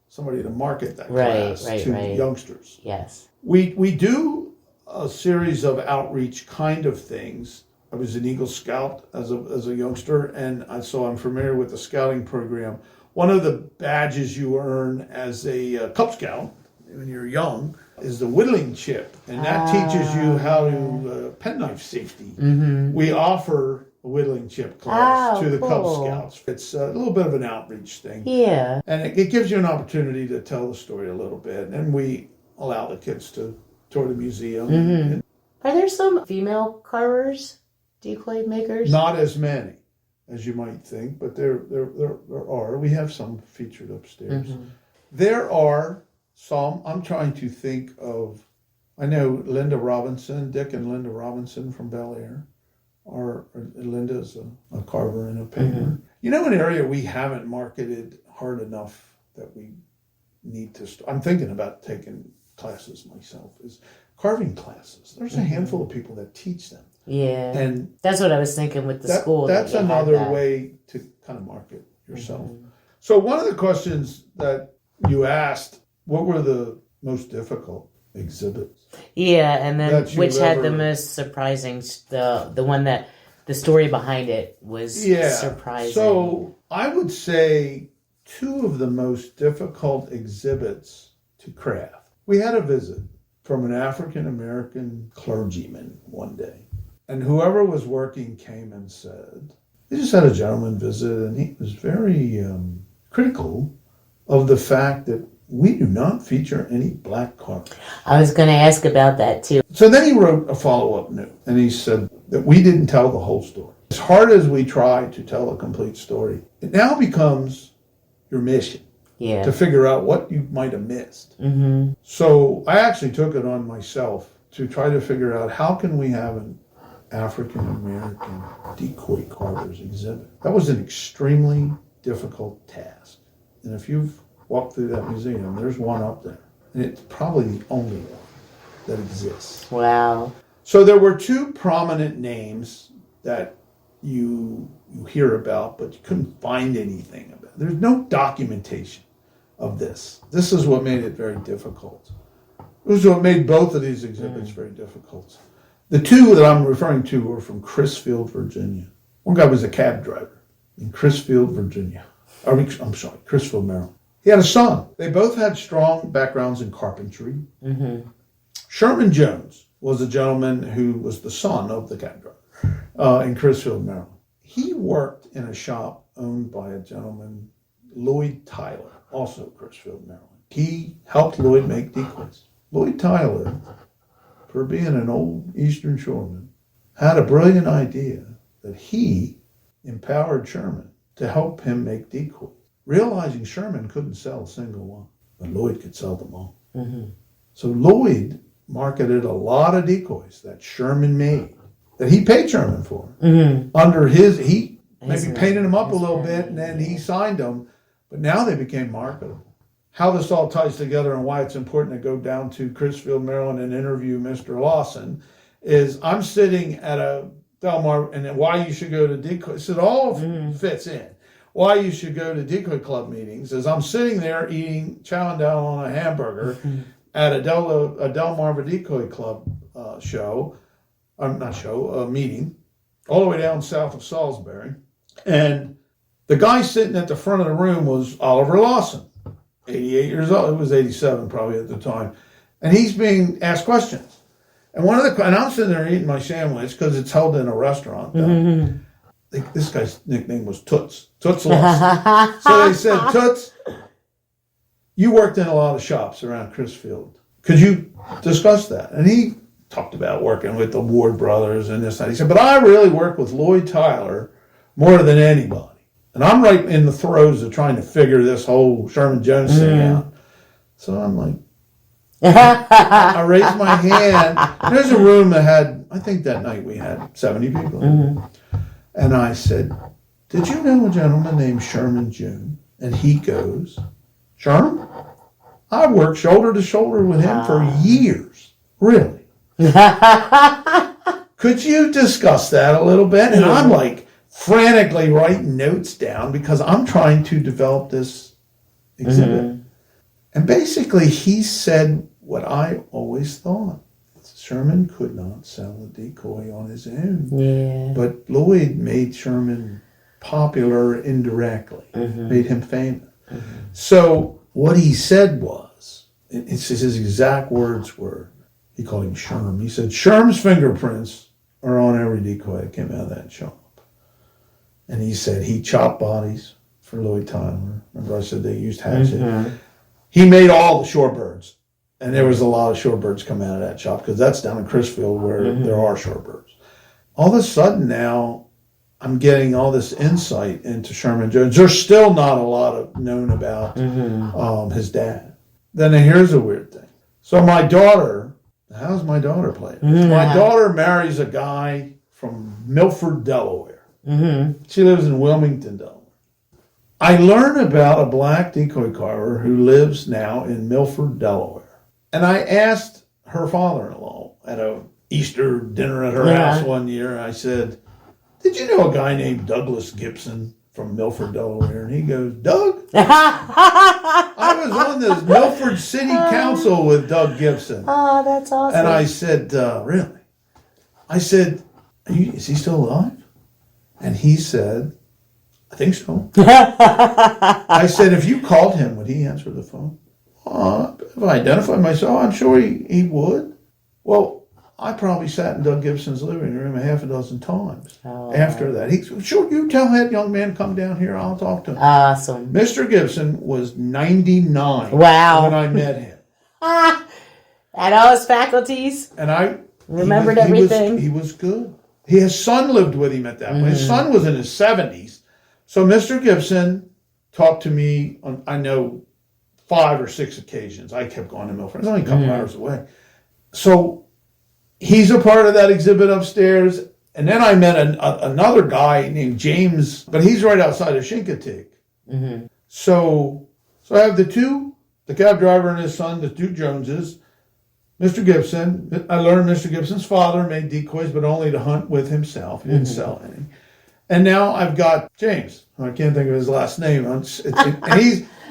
somebody to market that class to youngsters. Yes. We do a series of outreach kind of things. I was an Eagle Scout as a youngster, and so I'm familiar with the scouting program. One of the badges you earn as a Cub Scout when you're young is the whittling chip, and that teaches you how to penknife safety. We offer a whittling chip class to the Cub Scouts. It's a little bit of an outreach thing. Yeah. And it gives you an opportunity to tell the story a little bit, and we allow the kids to tour the museum. Are there some female carvers, decoy makers? Not as many as you might think, but there are. We have some featured upstairs. There are some. I'm trying to think of. I know Linda Robinson, Dick and Linda Robinson from Bel Air. Linda's a carver and a painter. You know, an area we haven't marketed hard enough that we need to. I'm thinking about taking classes myself. Is carving classes. There's a handful of people that teach them. Yeah, and that's what I was thinking with the school. That's another way to kind of market yourself. So one of the questions that you asked, what were the most difficult exhibits? Yeah, and then which had the most surprising, the one that the story behind it was surprising. So I would say two of the most difficult exhibits to craft. We had a visit from an African American clergyman one day. And whoever was working came and said, they just had a gentleman visit, and he was very critical of the fact that we do not feature any black carvers. I was going to ask about that too. So then he wrote a follow-up note, and he said that we didn't tell the whole story. As hard as we try to tell a complete story, it now becomes your mission to figure out what you might have missed. So I actually took it on myself to try to figure out how can we have an African-American decoy carvers exhibit. That was an extremely difficult task. And if you've walked through that museum, there's one up there. And it's probably the only one that exists. Wow. So there were two prominent names that you hear about, but you couldn't find anything about. There's no documentation of this. This is what made it very difficult. It was what made both of these exhibits very difficult. The two that I'm referring to were from Crisfield, Virginia. One guy was a cab driver in Crisfield, Virginia. Crisfield, Maryland. He had a son. They both had strong backgrounds in carpentry. Sherman Jones was a gentleman who was the son of the cab driver in Crisfield, Maryland. He worked in a shop owned by a gentleman, Lloyd Tyler, also Crisfield, Maryland. He helped Lloyd make decoys. Lloyd Tyler, for being an old Eastern shoreman, had a brilliant idea that he empowered Sherman to help him make decoys, realizing Sherman couldn't sell a single one, but Lloyd could sell them all. So Lloyd marketed a lot of decoys that Sherman made, that he paid Sherman for. Under he maybe painted them up a little bit, and then he signed them, but now they became marketable. How this all ties together and why it's important to go down to Crisfield, Maryland and interview Mr. Lawson is I'm sitting at a Delmar, and why you should go to Decoy. So it all fits in. Why you should go to Decoy Club meetings is I'm sitting there chowing down on a hamburger at a Delmarva Decoy Club meeting, all the way down south of Salisbury. And the guy sitting at the front of the room was Oliver Lawson. 88 years old. It was 87 probably at the time. And he's being asked questions. And and I'm sitting there eating my sandwich because it's held in a restaurant. This guy's nickname was Toots. Toots Lawson. So they said, Toots, you worked in a lot of shops around Crisfield. Could you discuss that? And he talked about working with the Ward brothers and this and that. He said, but I really work with Lloyd Tyler more than anybody. And I'm right in the throes of trying to figure this whole Sherman Jones thing out. So I'm like, I raised my hand. There's a room that had, I think that night we had 70 people. And I said, did you know a gentleman named Sherman Jones? And he goes, Sherman? I worked shoulder to shoulder with him for years. Really? Could you discuss that a little bit? And I'm like frantically writing notes down because I'm trying to develop this exhibit. And basically he said what I always thought. Sherman could not sell a decoy on his own. Yeah. But Lloyd made Sherman popular indirectly, made him famous. So what he said was, it's his exact words were, he called him Sherm. He said, Sherm's fingerprints are on every decoy that came out of that shop. And he said he chopped bodies for Lloyd Tyler. Remember I said they used hatchet? He made all the shorebirds. And there was a lot of shorebirds coming out of that shop because that's down in Chrisfield where there are shorebirds. All of a sudden now, I'm getting all this insight into Sherman Jones. There's still not a lot of known about his dad. Then here's a weird thing. So my daughter, how's my daughter playing? My daughter marries a guy from Milford, Delaware. She lives in Wilmington, Delaware. I learn about a black decoy carver who lives now in Milford, Delaware. And I asked her father-in-law at a Easter dinner at her house one year, I said, did you know a guy named Douglas Gibson from Milford, Delaware? And he goes, Doug? I was on the Milford City Council with Doug Gibson. Oh, that's awesome. And I said, really? I said, is he still alive? And he said, I think so. I said, if you called him, would he answer the phone? If I identified myself, I'm sure he would. Well, I probably sat in Doug Gibson's living room a half a dozen times after that. He said, sure, you tell that young man to come down here, I'll talk to him. Awesome. Mr. Gibson was 99 when I met him. Had all his faculties. And I remembered everything. He was good. His son lived with him at that point. His son was in his 70s. So Mr. Gibson talked to me on, I know, 5 or 6 occasions. I kept going to Milford. It's only a couple hours away. So he's a part of that exhibit upstairs. And then I met another guy named James, but he's right outside of Chincoteague. So I have the cab driver and his son, the two Joneses, Mr. Gibson. I learned Mr. Gibson's father made decoys, but only to hunt with himself. He didn't sell any. And now I've got James. I can't think of his last name. And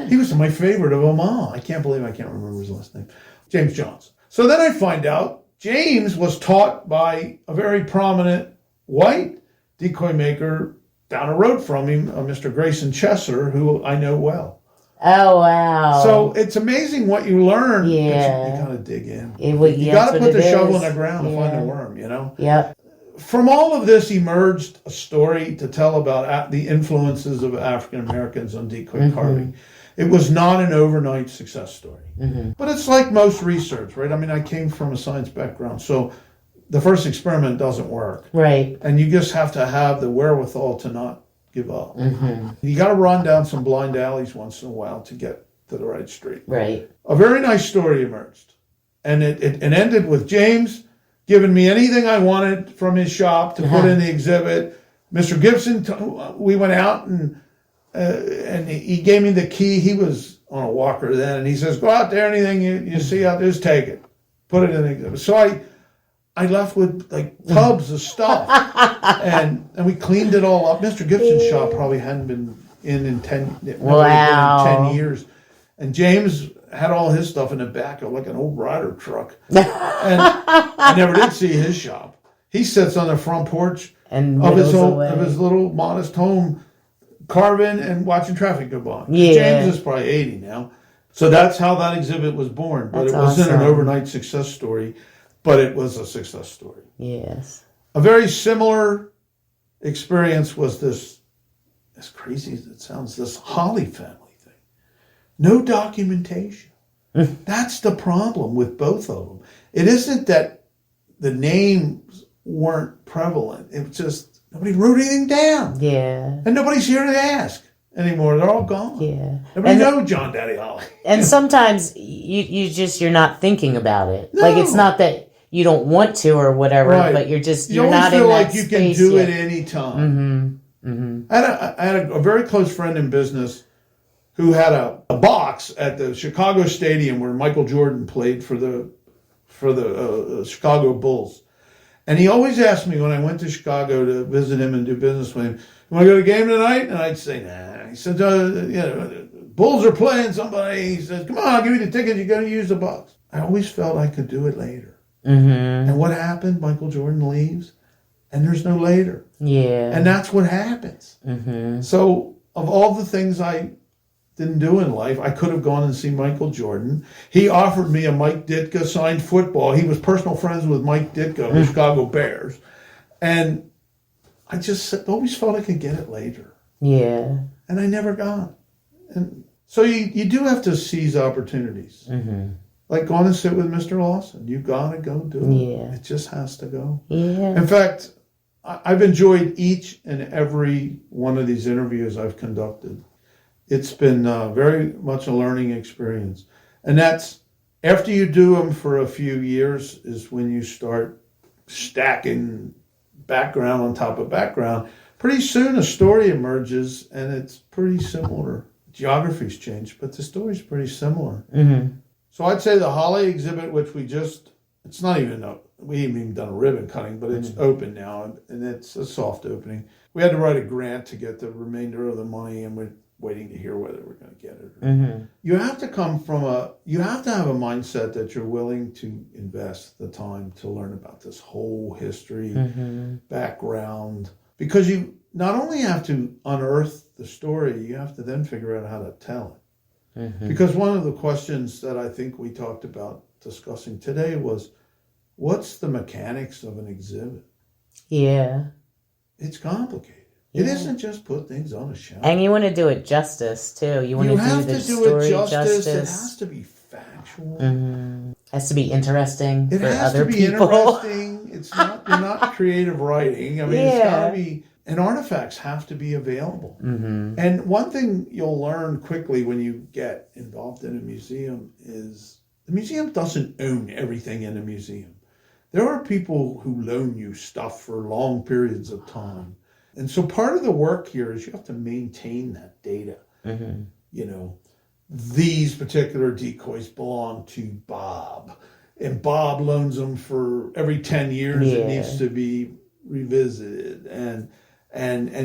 he was my favorite of them all. I can't believe I can't remember his last name. James Johnson. So then I find out James was taught by a very prominent white decoy maker down the road from him, Mr. Grayson Chesser, who I know well. Oh, wow. So it's amazing what you learn. Yeah. You got to dig in. You got to put the shovel in the ground to find the worm, you know? Yep. From all of this emerged a story to tell about the influences of African Americans on decoy carving. It was not an overnight success story. But it's like most research, right? I mean, I came from a science background, so the first experiment doesn't work. Right. And you just have to have the wherewithal to not give up. You got to run down some blind alleys once in a while to get to the right street. Right. A very nice story emerged. And it ended with James giving me anything I wanted from his shop to put in the exhibit. Mr. Gibson, we went out and he gave me the key. He was on a walker then, and he says, go out there, anything you see out there, just take it. Put it in the exhibit. So I left with like tubs of stuff, and we cleaned it all up. Mr. Gibson's shop probably hadn't been in 10 years. And James had all his stuff in the back of like an old Ryder truck. And I never did see his shop. He sits on the front porch of his little modest home, carving and watching traffic go by. Yeah. James is probably 80 now. So that's how that exhibit was born. But it wasn't an overnight success story, but it was a success story. Yes. A very similar experience was this, as crazy as it sounds, this Holly family. No documentation. That's the problem with both of them. It isn't that the names weren't prevalent. It was just, nobody wrote anything down. Yeah. And nobody's here to ask anymore. They're all gone. Yeah. Nobody knows John Daddy Holly. And sometimes you're not thinking about it. No. Like, it's not that you don't want to or whatever, Right. but you're you not always feel in like that you space can do yet. it any time. I had a very close friend in business who had a box at the Chicago Stadium where Michael Jordan played for the Chicago Bulls. And he always asked me when I went to Chicago to visit him and do business with him, "You want to go to the game tonight?" And I'd say, "Nah." He said, "Bulls are playing somebody." He said, "Come on, I'll give you the ticket. You got to use the box." I always felt I could do it later. And what happened? Michael Jordan leaves, and there's no later. Yeah. And that's what happens. So, of all the things I didn't do in life, I could have gone and seen Michael Jordan. He offered me a Mike Ditka signed football. He was personal friends with Mike Ditka of the Chicago Bears. And I just always felt I could get it later. Yeah. And I never got it. And so you do have to seize opportunities. Like going to sit with Mr. Lawson. You got to go do it. Yeah. It just has to go. Yeah. In fact, I've enjoyed each and every one of these interviews I've conducted. It's been very much a learning experience. And that's, after you do them for a few years, is when you start stacking background on top of background. Pretty soon a story emerges, and it's pretty similar. Geography's changed, but the story's pretty similar. So I'd say the Holly exhibit, which we haven't even done a ribbon cutting, but it's open now, and it's a soft opening. We had to write a grant to get the remainder of the money, and we're waiting to hear whether we're going to get it. You have to you have to have a mindset that you're willing to invest the time to learn about this whole history, background, because you not only have to unearth the story, you have to then figure out how to tell it. Because one of the questions that I think we talked about discussing today was, what's the mechanics of an exhibit? Yeah. It's complicated. It isn't just put things on a shelf. And you want to do it justice, too. You want to do the story justice. It has to be factual. It has to be interesting It for has other to be people. interesting. You're not creative writing. I mean, it's got to be, and artifacts have to be available. And one thing you'll learn quickly when you get involved in a museum is the museum doesn't own everything in a museum. There are people who loan you stuff for long periods of time. And so part of the work here is you have to maintain that data. You know, these particular decoys belong to Bob, and Bob loans them for every 10 years. It needs to be revisited, and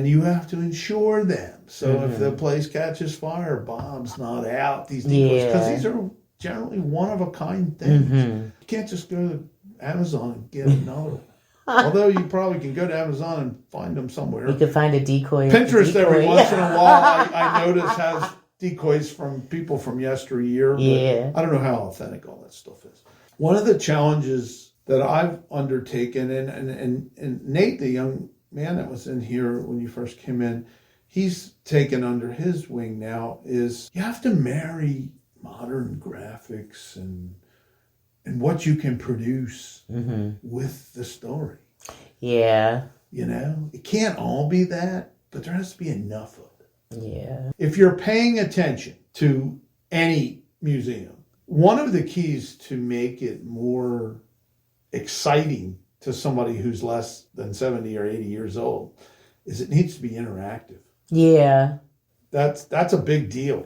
you have to insure them. So if the place catches fire, Bob's not out. These decoys, because these are generally one of a kind things. You can't just go to Amazon and get another one. Although you probably can go to Amazon and find them somewhere. You could find a decoy. Pinterest every once in a while, I notice, has decoys from people from yesteryear. But I don't know how authentic all that stuff is. One of the challenges that I've undertaken, and Nate, the young man that was in here when you first came in, he's taken under his wing now, is you have to marry modern graphics and what you can produce with the story. Yeah. You know, it can't all be that, but there has to be enough of it. Yeah. If you're paying attention to any museum, one of the keys to make it more exciting to somebody who's less than 70 or 80 years old is it needs to be interactive. Yeah. That's a big deal.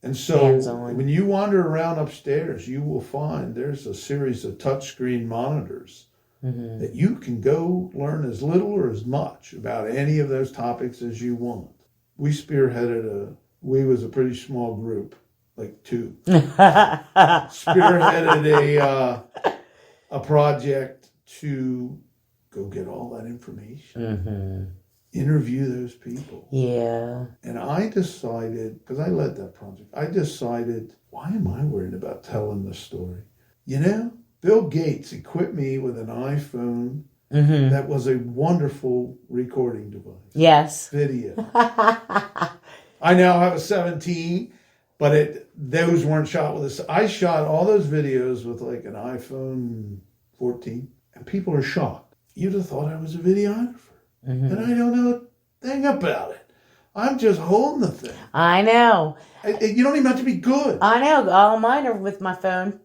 And so when you wander around upstairs, you will find there's a series of touchscreen monitors that you can go learn as little or as much about any of those topics as you want. We spearheaded we was a pretty small group, like two. Spearheaded a project to go get all that information. Interview those people. Yeah. And I decided, because I led that project, why am I worried about telling the story? You know, Bill Gates equipped me with an iPhone that was a wonderful recording device. Yes. Video. I now have a 17, but those weren't shot with I shot all those videos with like an iPhone 14. And people are shocked. You'd have thought I was a videographer. And I don't know a thing about it. I'm just holding the thing. I know. You don't even have to be good. I know. All mine are with my phone.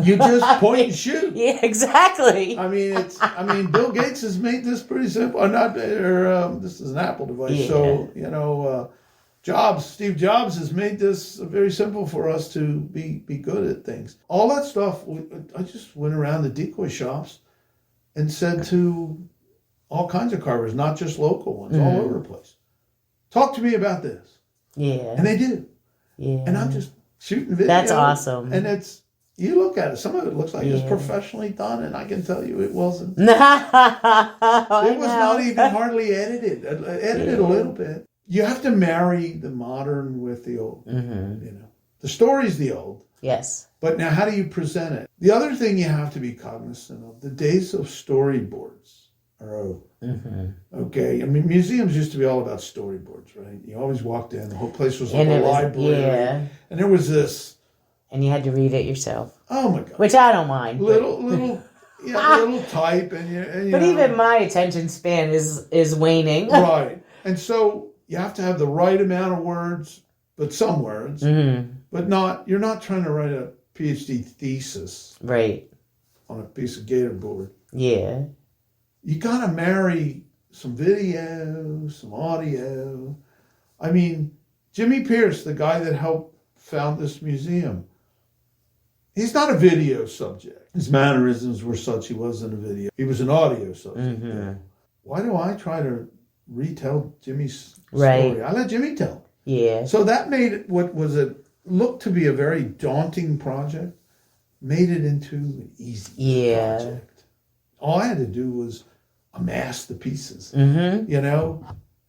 You just point and shoot. Yeah, exactly. I mean, Bill Gates has made this pretty simple. This is an Apple device. Yeah. So, Steve Jobs has made this very simple for us to be good at things. All that stuff, I just went around the Decoy shops and said to all kinds of carvers, not just local ones, all over the place, talk to me about this. Yeah. And they do. Yeah. And I'm just shooting video. That's awesome. And you look at it, some of it looks like it's professionally done, and I can tell you it wasn't. It was It was not even hardly edited. Edited a little bit. You have to marry the modern with the old. The story's the old. Yes. But now how do you present it? The other thing you have to be cognizant of, the days of storyboards are over. Okay? I mean, museums used to be all about storyboards, right? You always walked in, the whole place was like a library. Yeah. And there was this. And you had to read it yourself. Oh my God. Which I don't mind. Little type. And but even my attention span is waning. Right. And so you have to have the right amount of words, but some words. But you're not trying to write a PhD thesis. Right. On a piece of gator board. Yeah. You got to marry some video, some audio. I mean, Jimmy Pierce, the guy that helped found this museum, he's not a video subject. His mannerisms were such he wasn't a video. He was an audio subject. Why do I try to retell Jimmy's story? I let Jimmy tell it. Yeah. So that made what looked to be a very daunting project, made it into an easy project. All I had to do was amass the pieces,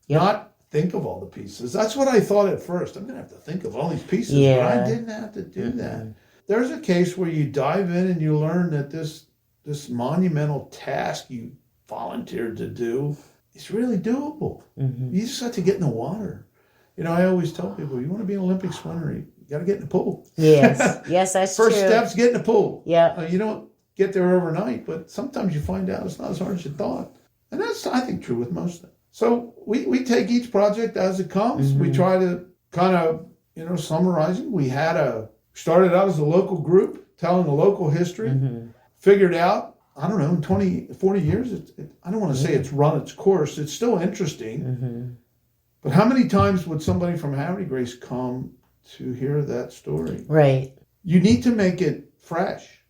not think of all the pieces. That's what I thought at first. I'm going to have to think of all these pieces, but I didn't have to do that. There's a case where you dive in and you learn that this monumental task you volunteered to do is really doable. You just have to get in the water. I always tell people, you want to be an Olympic swimmer, you got to get in the pool. Yes, yes, that's First true. step's get in the pool. Yeah. You don't get there overnight, but sometimes you find out it's not as hard as you thought. And that's, I think, true with most things. So we take each project as it comes. We try to kind of, summarize it. We started out as a local group, telling the local history, figured out, I don't know, in 20, 40 years, I don't want to say it's run its course. It's still interesting. But how many times would somebody from Havre de Grace come to hear that story? Right. You need to make it fresh.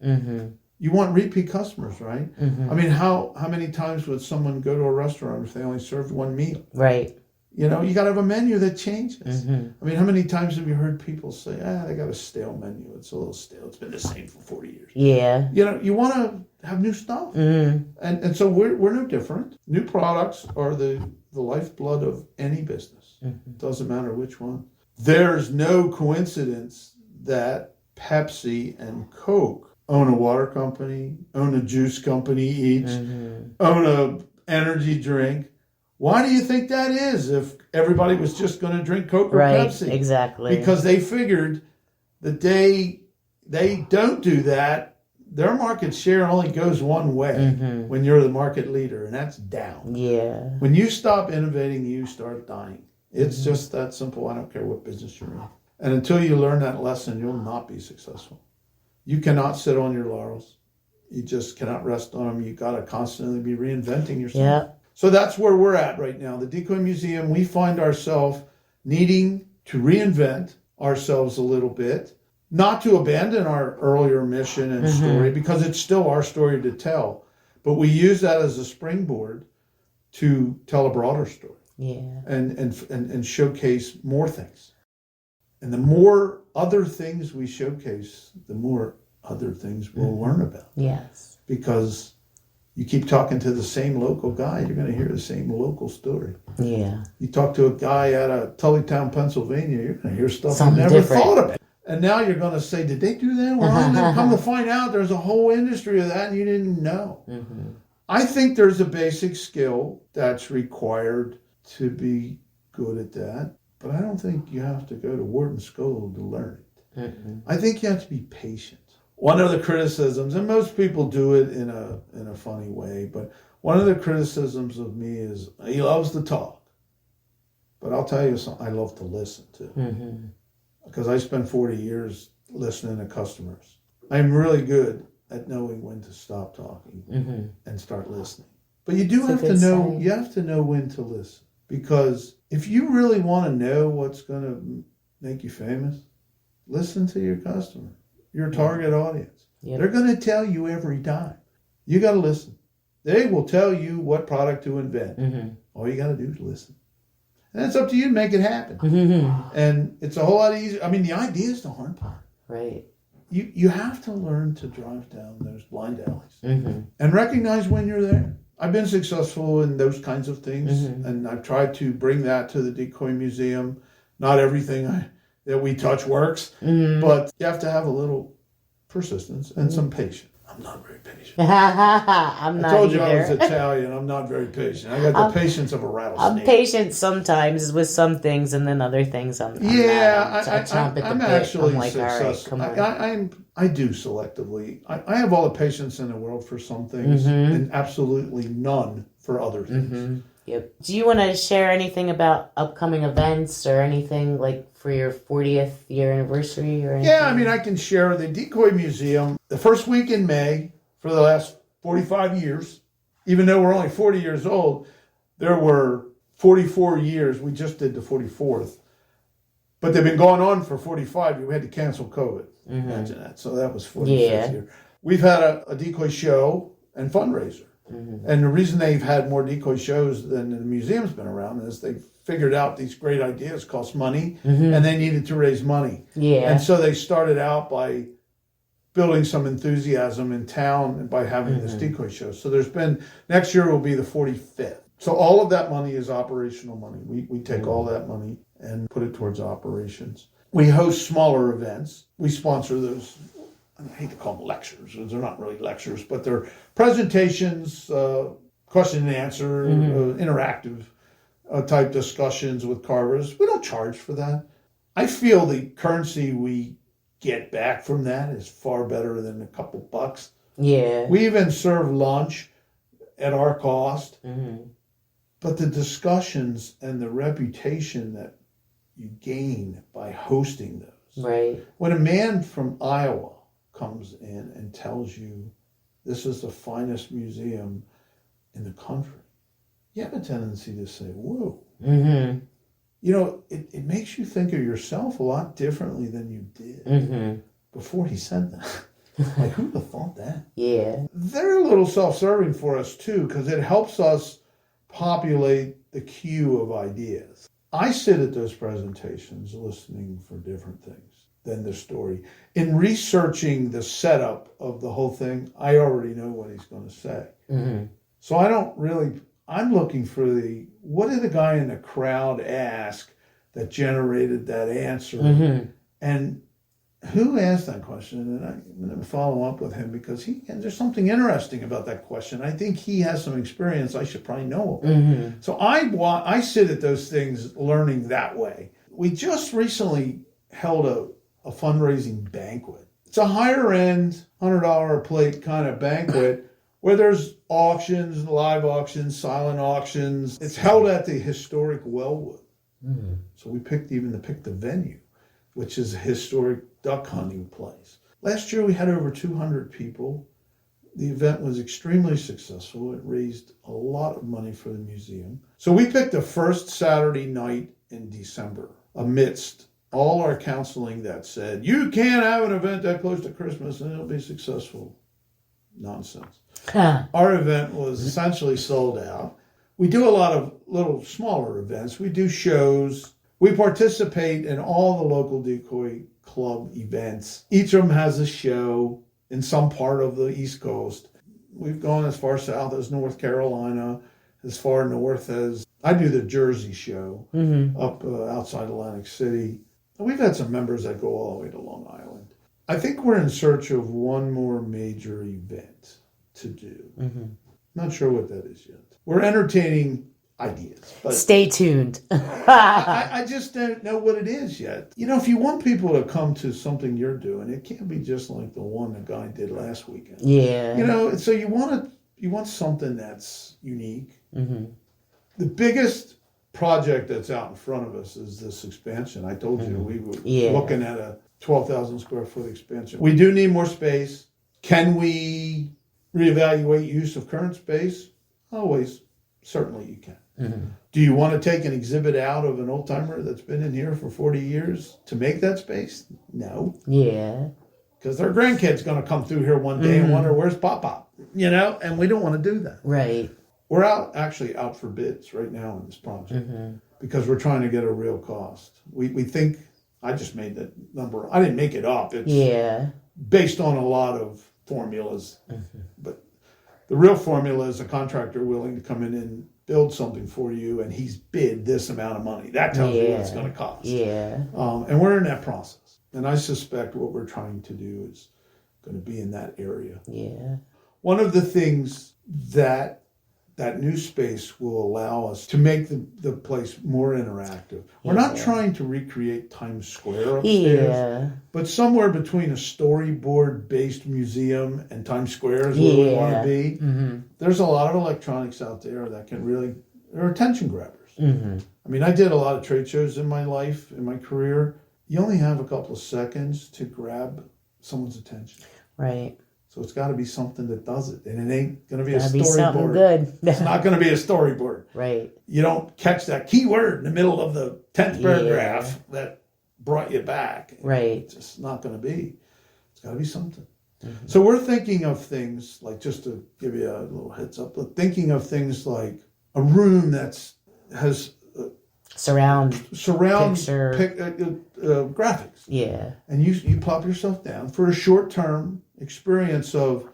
You want repeat customers, right? I mean, how many times would someone go to a restaurant if they only served one meal? Right. You got to have a menu that changes. I mean, how many times have you heard people say, they got a stale menu. It's a little stale. It's been the same for 40 years. Yeah. You want to have new stuff. And so we're no different. New products are the lifeblood of any business. Doesn't matter which one. There's no coincidence that Pepsi and Coke own a water company, own a juice company each, own a energy drink. Why do you think that is if everybody was just going to drink Coke or Pepsi? Exactly. Because they figured that they don't do that. Their market share only goes one way when you're the market leader, and that's down. Yeah. When you stop innovating, you start dying. It's just that simple. I don't care what business you're in. And until you learn that lesson, you'll not be successful. You cannot sit on your laurels. You just cannot rest on them. You got to constantly be reinventing yourself. Yeah. So that's where we're at right now. The Decoy Museum, we find ourselves needing to reinvent ourselves a little bit, not to abandon our earlier mission and story, because it's still our story to tell. But we use that as a springboard to tell a broader story. Yeah. And showcase more things. And the more other things we showcase, the more other things we'll learn about. Yes. Because you keep talking to the same local guy, you're going to hear the same local story. Yeah. You talk to a guy out of Tullytown, Pennsylvania, you're going to hear stuff Something you never different. thought of. And now you're going to say, did they do that? Well, come to find out there's a whole industry of that and you didn't know. I think there's a basic skill that's required to be good at that. But I don't think you have to go to Wharton School to learn it. I think you have to be patient. One of the criticisms, and most people do it in a funny way, but one of the criticisms of me is he loves to talk. But I'll tell you something, I love to listen too. Mm-hmm. Because I spent 40 years listening to customers. I'm really good at knowing when to stop talking and start listening. But you do have to know, you have to know when to listen. Because if you really want to know what's going to make you famous, listen to your customer, your target audience. Yep. They're going to tell you every time. You got to listen. They will tell you what product to invent. Mm-hmm. All you got to do is listen. And it's up to you to make it happen. Mm-hmm. And it's a whole lot easier. I mean, the idea is the hard part. Right. You have to learn to drive down those blind alleys and recognize when you're there. I've been successful in those kinds of things, and I've tried to bring that to the Decoy Museum. Not everything that we touch works, but you have to have a little persistence and some patience. I'm not very patient. I'm not I told you either. I was Italian. I'm not very patient. I got the patience of a rattlesnake. I'm patient sometimes with some things, and then other things I'm not. I chomp at the I'm bit. actually I'm like, successful. all right, come on. I do selectively. I have all the patience in the world for some things and absolutely none for other things. Yep. Do you want to share anything about upcoming events or anything like for your 40th year anniversary or anything? Yeah, I mean, I can share the Decoy Museum. The first week in May for the last 45 years, even though we're only 40 years old, there were 44 years. We just did the 44th. But they've been going on for 45. We had to cancel COVID. Imagine that. So that was 45th year. We've had a Decoy show and fundraiser. And the reason they've had more Decoy shows than the museum's been around is they figured out these great ideas cost money and they needed to raise money. Yeah. And so they started out by building some enthusiasm in town by having this Decoy show. So next year will be the 45th. So all of that money is operational money. We take all that money and put it towards operations. We host smaller events. We sponsor those. I hate to call them lectures. They're not really lectures, but they're presentations, question and answer, interactive type discussions with carvers. We don't charge for that. I feel the currency we get back from that is far better than a couple bucks. Yeah. We even serve lunch at our cost. But the discussions and the reputation that you gain by hosting those. Right. When a man from Iowa comes in and tells you this is the finest museum in the country, you have a tendency to say, whoa. You know, it makes you think of yourself a lot differently than you did before he said that. Like, who would have thought that? Yeah. They're a little self-serving for us, too, because it helps us populate the queue of ideas. I sit at those presentations listening for different things than the story. In researching the setup of the whole thing, I already know what he's going to say. So I'm looking for what did the guy in the crowd ask that generated that answer? And who asked that question? And I'm going to follow up with him because there's something interesting about that question. I think he has some experience I should probably know about. So I sit at those things learning that way. We just recently held a fundraising banquet. It's a higher end, $100 a plate kind of banquet where there's auctions, live auctions, silent auctions. It's held at the historic Wellwood. So we picked the venue, which is a historic duck hunting place. Last year we had over 200 people. The event was extremely successful. It raised a lot of money for the museum. So we picked the first Saturday night in December amidst all our counseling that said, you can't have an event that close to Christmas and it'll be successful. Nonsense. Our event was essentially sold out. We do a lot of little smaller events. We do shows. We participate in all the local Decoy Club events. Each of them has a show in some part of the East Coast. We've gone as far south as North Carolina, as far north as, I do the Jersey show up outside Atlantic City. We've had some members that go all the way to Long Island. I think we're in search of one more major event to do. Not sure what that is yet. We're entertaining ideas. But Stay tuned. I just don't know what it is yet. If you want people to come to something you're doing, it can't be just like the one the guy did last weekend. Yeah. So you want something that's unique. Mm-hmm. The biggest project that's out in front of us is this expansion. I told you we were looking at a 12,000 square foot expansion. We do need more space. Can we reevaluate use of current space? Always. Certainly you can. Mm-hmm. Do you want to take an exhibit out of an old timer that's been in here for 40 years to make that space? No. Yeah. Because their grandkid's going to come through here one day and wonder, where's Pop-Pop? And we don't want to do that. Right. We're actually out for bids right now in this project because we're trying to get a real cost. We think, I just made that number. I didn't make it up. It's based on a lot of formulas. But the real formula is a contractor willing to come in and build something for you, and he's bid this amount of money. That tells you what it's going to cost. Yeah. And we're in that process. And I suspect what we're trying to do is going to be in that area. Yeah. One of the things that new space will allow us to make the place more interactive. We're not trying to recreate Times Square upstairs, but somewhere between a storyboard-based museum and Times Square is where we want to be. Mm-hmm. There's a lot of electronics out there that can really, they're attention grabbers. Mm-hmm. I mean, I did a lot of trade shows in my life, in my career. You only have a couple of seconds to grab someone's attention. Right. So it's got to be something that does it. And it ain't going to be a Be something storyboard. good. It's not going to be a storyboard. Right. You don't catch that key word in the middle of the 10th paragraph that brought you back. Right. It's just not going to be. It's got to be something. Mm-hmm. So we're thinking of things like, just to give you a little heads up, but thinking of things like a room has surround picture graphics. Yeah. And you plop yourself down for a short-term experience of,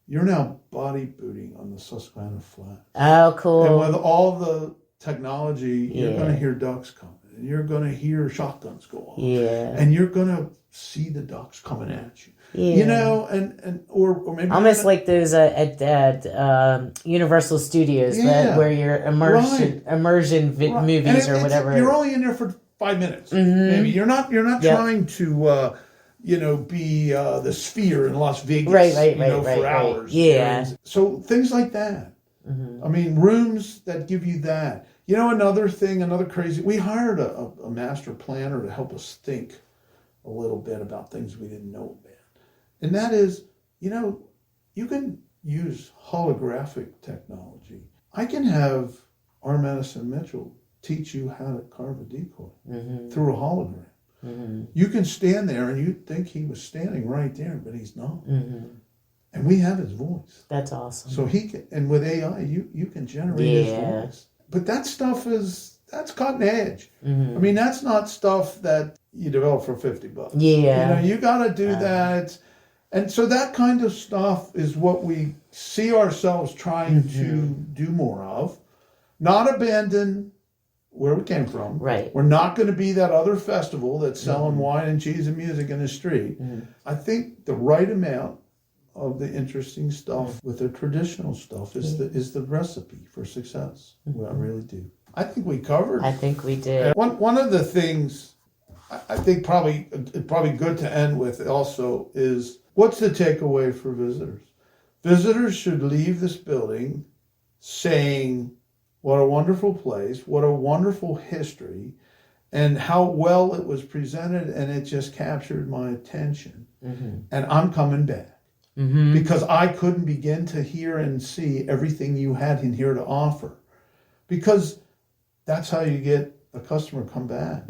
you're now body booting on the Susquehanna Flat. Oh, cool. And with all the technology, you're going to hear ducks coming. And you're going to hear shotguns go off. Yeah. And you're going to see the ducks coming at you. Yeah. Or maybe almost like those at Universal Studios, where you're immersion movies or whatever. You're only in there for 5 minutes. Mm-hmm. Maybe you're not trying to be the Sphere in Las Vegas, for hours. Yeah. And so things like that. Mm-hmm. I mean, rooms that give you that. Another crazy. We hired a master planner to help us think a little bit about things we didn't know about. And that is, you can use holographic technology. I can have R. Madison Mitchell teach you how to carve a decoy through a hologram. Mm-hmm. You can stand there and you'd think he was standing right there, but he's not. Mm-hmm. And we have his voice. That's awesome. So he can, and with AI, you can generate his voice. But that stuff that's cutting edge. Mm-hmm. I mean, that's not stuff that you develop for $50. Yeah. You got to do that. And so that kind of stuff is what we see ourselves trying to do more of. Not abandon where we came from. Right. We're not going to be that other festival that's selling wine and cheese and music in the street. Mm-hmm. I think the right amount of the interesting stuff with the traditional stuff is the recipe for success. Mm-hmm. I really do. I think we covered. I think we did. One of the things I think probably good to end with also is, what's the takeaway for visitors? Visitors should leave this building saying, what a wonderful place, what a wonderful history, and how well it was presented, and it just captured my attention. Mm-hmm. And I'm coming back. Mm-hmm. Because I couldn't begin to hear and see everything you had in here to offer. Because that's how you get a customer come back,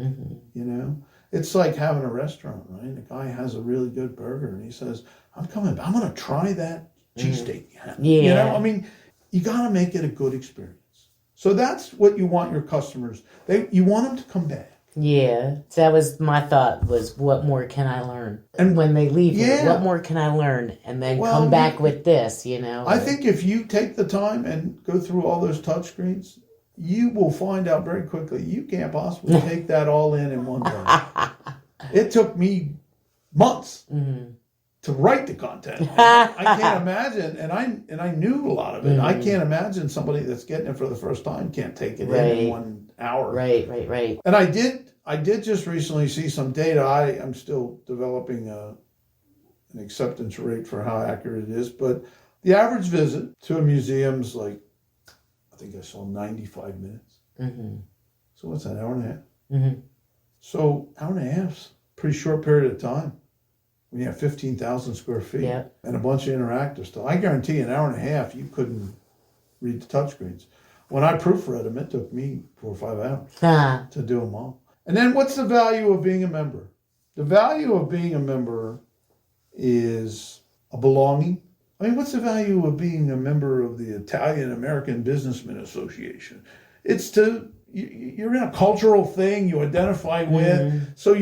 It's like having a restaurant, right? The guy has a really good burger, and he says, I'm coming back. I'm going to try that cheesesteak. Yeah. I mean, you got to make it a good experience. So that's what you want your customers. You want them to come back. Yeah. So that was my thought, was what more can I learn? And when they leave, what more can I learn? And then come back with this, I think if you take the time and go through all those touch screens, you will find out very quickly you can't possibly take that all in one day. It took me months to write the content. And I can't imagine, and I knew a lot of it. I can't imagine somebody that's getting it for the first time can't take it in 1 hour. Right. And I did just recently see some data. I'm still developing an acceptance rate for how accurate it is, but the average visit to a museum's like, I think I saw 95 minutes. So what's that, hour and a half? So hour and a half's a pretty short period of time when you have 15,000 square feet and a bunch of interactive stuff. I guarantee an hour and a half you couldn't read the touchscreens. When I proofread them, it took me 4 or 5 hours to do them all. And then what's the value of being a member? The value of being a member is a belonging. I mean, what's the value of being a member of the Italian American Businessmen Association? It's you're in a cultural thing you identify with. So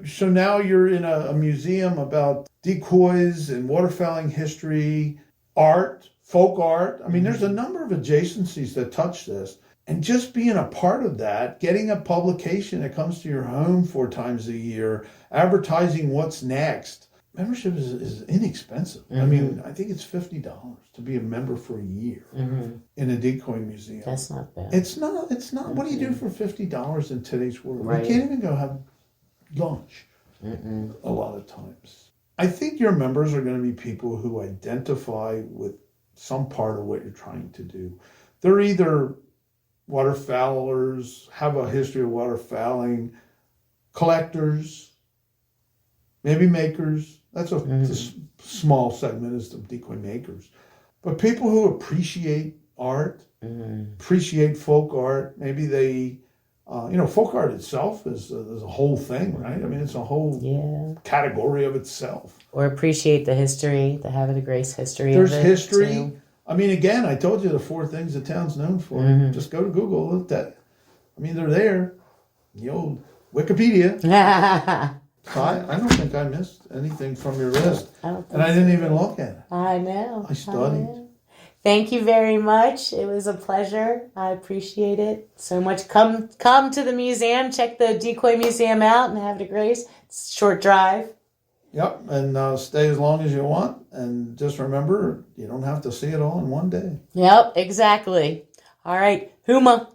so now you're in a museum about decoys and waterfowling history, art, folk art. I mean, there's a number of adjacencies that touch this. And just being a part of that, getting a publication that comes to your home 4 times a year, advertising what's next. Membership is inexpensive. I mean, I think it's $50 to be a member for a year in a Decoy museum. That's not bad. It's not. What do you do for $50 in today's world? You can't even go have lunch a lot of times. I think your members are going to be people who identify with some part of what you're trying to do. They're either waterfowlers, have a history of waterfowling, collectors, maybe makers. That's a small segment is the decoy makers. But people who appreciate art, appreciate folk art, maybe they, folk art itself is a whole thing, right? I mean, it's a whole category of itself. Or appreciate the history, the Havre de Grace history. There's of it history. too. I mean, again, I told you the 4 things the town's known for. Just go to Google, look at that. I mean, they're there. The old Wikipedia. So I don't think I missed anything from your list. I didn't even look at it. I know. I studied. Thank you very much. It was a pleasure. I appreciate it so much. Come to the museum. Check the Decoy Museum out and Havre de Grace. It's a short drive. Yep, and stay as long as you want. And just remember, you don't have to see it all in one day. Yep, exactly. All right, HUMA.